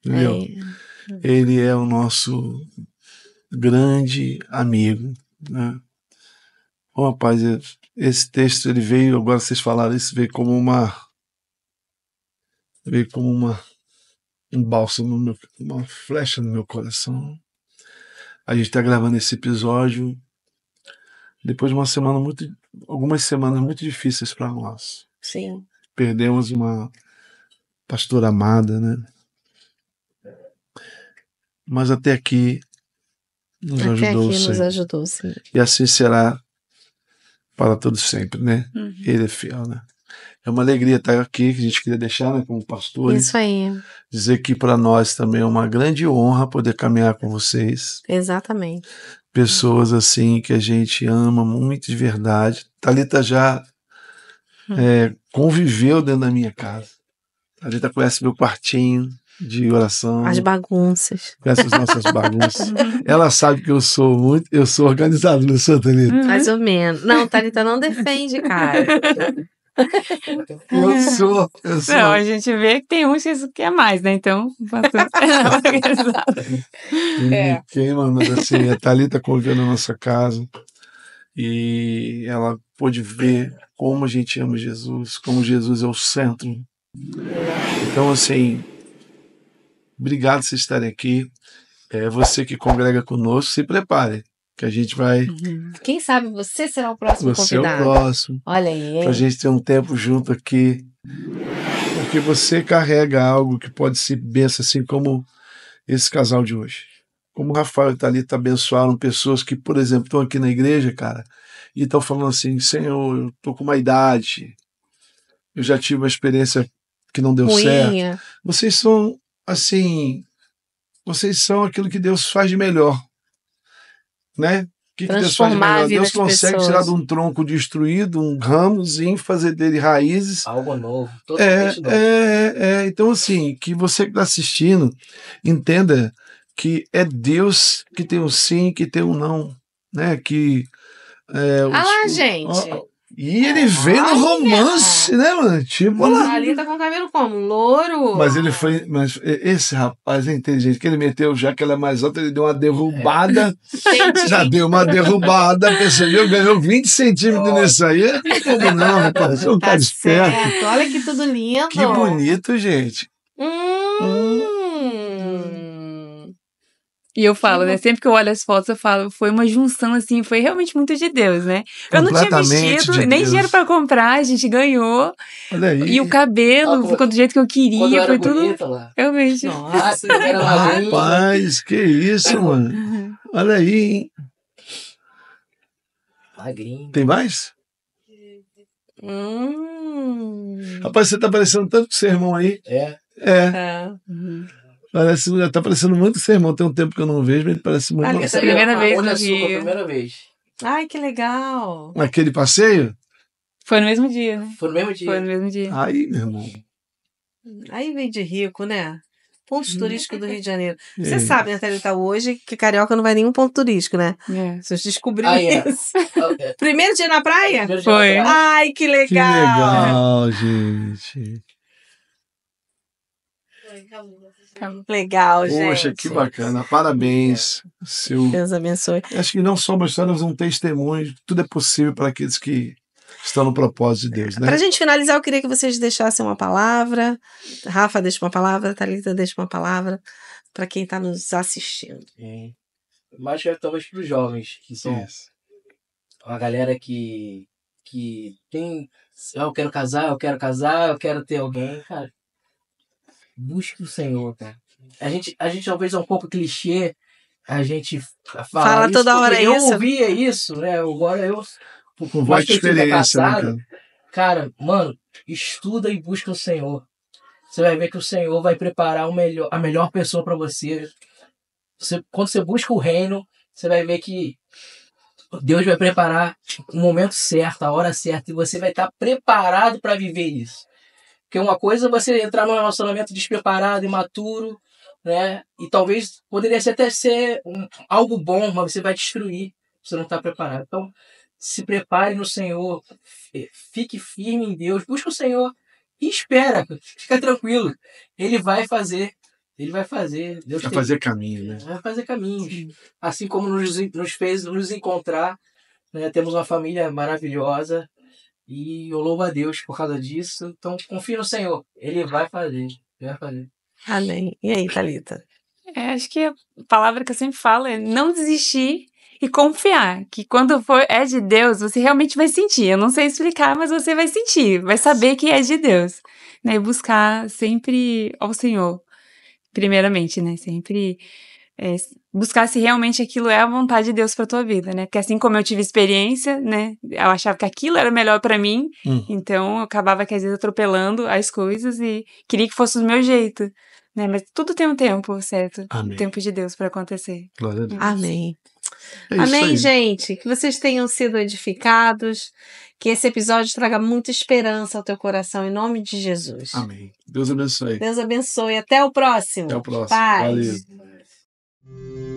Entendeu? É. Ele é o nosso grande amigo, né? Oh, rapaz, esse texto ele veio, agora vocês falaram isso, veio como um bálsamo, uma flecha no meu coração. A gente está gravando esse episódio depois de algumas semanas muito difíceis para nós. Sim. Perdemos uma pastora amada, né? Mas até aqui nos ajudou o Senhor. Nos ajudou, sim. E assim será para todos sempre, né? Ele é fiel, né? É uma alegria estar aqui, que a gente queria deixar, né, como pastores. Isso aí. Dizer que para nós também é uma grande honra poder caminhar com vocês. Exatamente. Pessoas assim que a gente ama muito de verdade. Thalita já conviveu dentro da minha casa. Thalita conhece meu quartinho de oração. As bagunças. Conhece as nossas bagunças. Ela sabe que eu sou organizado, não sou, Thalita? Mais ou menos. Não, Thalita não defende, cara. Eu sou. Não, a gente vê que tem uns que é mais, né? Então, Mas assim, a Thalita conviveu na nossa casa e ela pôde ver como a gente ama Jesus, como Jesus é o centro. Então, assim, obrigado por vocês estarem aqui. Você que congrega conosco, se prepare, que a gente vai... Quem sabe você será o próximo convidado. Você é o próximo. Olha aí, hein? Pra gente ter um tempo junto aqui. Porque você carrega algo que pode ser bênção, assim como esse casal de hoje. Como o Rafael e Thalita abençoaram pessoas que, por exemplo, estão aqui na igreja, cara, e estão falando assim, Senhor, eu tô com uma idade, eu já tive uma experiência que não deu certo. Vocês são, assim, aquilo que Deus faz de melhor, né? O que Deus faz de melhor? Deus consegue tirar de um tronco destruído, um ramozinho, fazer dele raízes. Algo novo, totalmente novo. Então, assim, que você que está assistindo, entenda que é Deus que tem um sim, que tem um não, né? Gente! E ele vem no romance, né, mano? Tipo lá. Ali tá com o cabelo como? Louro? Mas esse rapaz é inteligente, que ele meteu, já que ela é mais alta, ele deu uma derrubada. Já deu uma derrubada, percebeu? Ganhou 20 centímetros nisso aí. Como não, rapaz? É um cara esperto. Olha que tudo lindo. Que bonito, gente. E eu falo, né? Sempre que eu olho as fotos, eu falo, foi uma junção, assim, foi realmente muito de Deus, né? Eu não tinha vestido, nem dinheiro pra comprar, a gente ganhou. Olha aí. E o cabelo ficou do jeito que eu queria, foi tudo. Realmente. Nossa, era magrinho. Rapaz, que isso, mano. Olha aí, hein? Magrinho. Tem mais? Rapaz, você tá parecendo tanto com o seu irmão aí. Tá parecendo muito seu irmão. Tem um tempo que eu não vejo, mas ele parece muito. Essa é a primeira vez que eu vi. Primeira vez. Ai, que legal. Naquele passeio? Foi no mesmo dia, né? Foi no mesmo dia. Foi no mesmo dia. Aí, meu irmão. Aí vem de rico, né? Pontos turísticos do Rio de Janeiro. Você sabe, né, Thalita, hoje que carioca não vai em nenhum ponto turístico, né? Vocês descobriram isso. Primeiro dia na praia? Foi. Ai, que legal. Que legal, gente. Legal, gente. Poxa, que bacana. Parabéns. Deus abençoe. Acho que não só uma história, mas um testemunho. Tudo é possível para aqueles que estão no propósito de Deus, né? Para a gente finalizar, eu queria que vocês deixassem uma palavra. Rafa deixa uma palavra, Thalita deixa uma palavra para quem está nos assistindo. Mas talvez para os jovens, que são uma galera que que tem... Eu quero casar, eu quero ter alguém, cara. Busque o Senhor, cara. A gente talvez é um pouco clichê, a gente Fala isso, toda hora eu isso. ouvia isso, né? Agora eu... Com voz de experiência, né, cara? Cara, mano, estuda e busca o Senhor. Você vai ver que o Senhor vai preparar a melhor pessoa para você. Quando você busca o reino, você vai ver que Deus vai preparar o momento certo, a hora certa, e você vai estar preparado para viver isso. Porque uma coisa é você entrar num relacionamento despreparado, imaturo, né? E talvez poderia até ser algo bom, mas você vai destruir. Você não está preparado. Então, se prepare no Senhor, fique firme em Deus, busca o Senhor e espera, fica tranquilo. Ele vai fazer. Deus Vai fazer caminho, né? Vai fazer caminhos. Assim como nos fez nos encontrar, né? Temos uma família maravilhosa e eu louvo a Deus por causa disso. Então, confie no Senhor. Ele vai fazer. Amém. E aí, Thalita? Acho que a palavra que eu sempre falo é não desistir e confiar, que quando é de Deus, você realmente vai sentir. Eu não sei explicar, mas você vai sentir, vai saber que é de Deus, né? E buscar sempre ao Senhor, primeiramente, né? Sempre buscar se realmente aquilo é a vontade de Deus pra tua vida, né? Porque assim como eu tive experiência, né? Eu achava que aquilo era melhor pra mim, então eu acabava que às vezes atropelando as coisas e queria que fosse do meu jeito, né? Mas tudo tem um tempo certo, Amém. O tempo de Deus pra acontecer. Glória a Deus. Amém. É isso Amém, aí. gente. Que vocês tenham sido edificados. Que esse episódio traga muita esperança ao teu coração, em nome de Jesus. Amém. Deus abençoe. Deus abençoe. Até o próximo. Até o próximo. Paz. Valeu.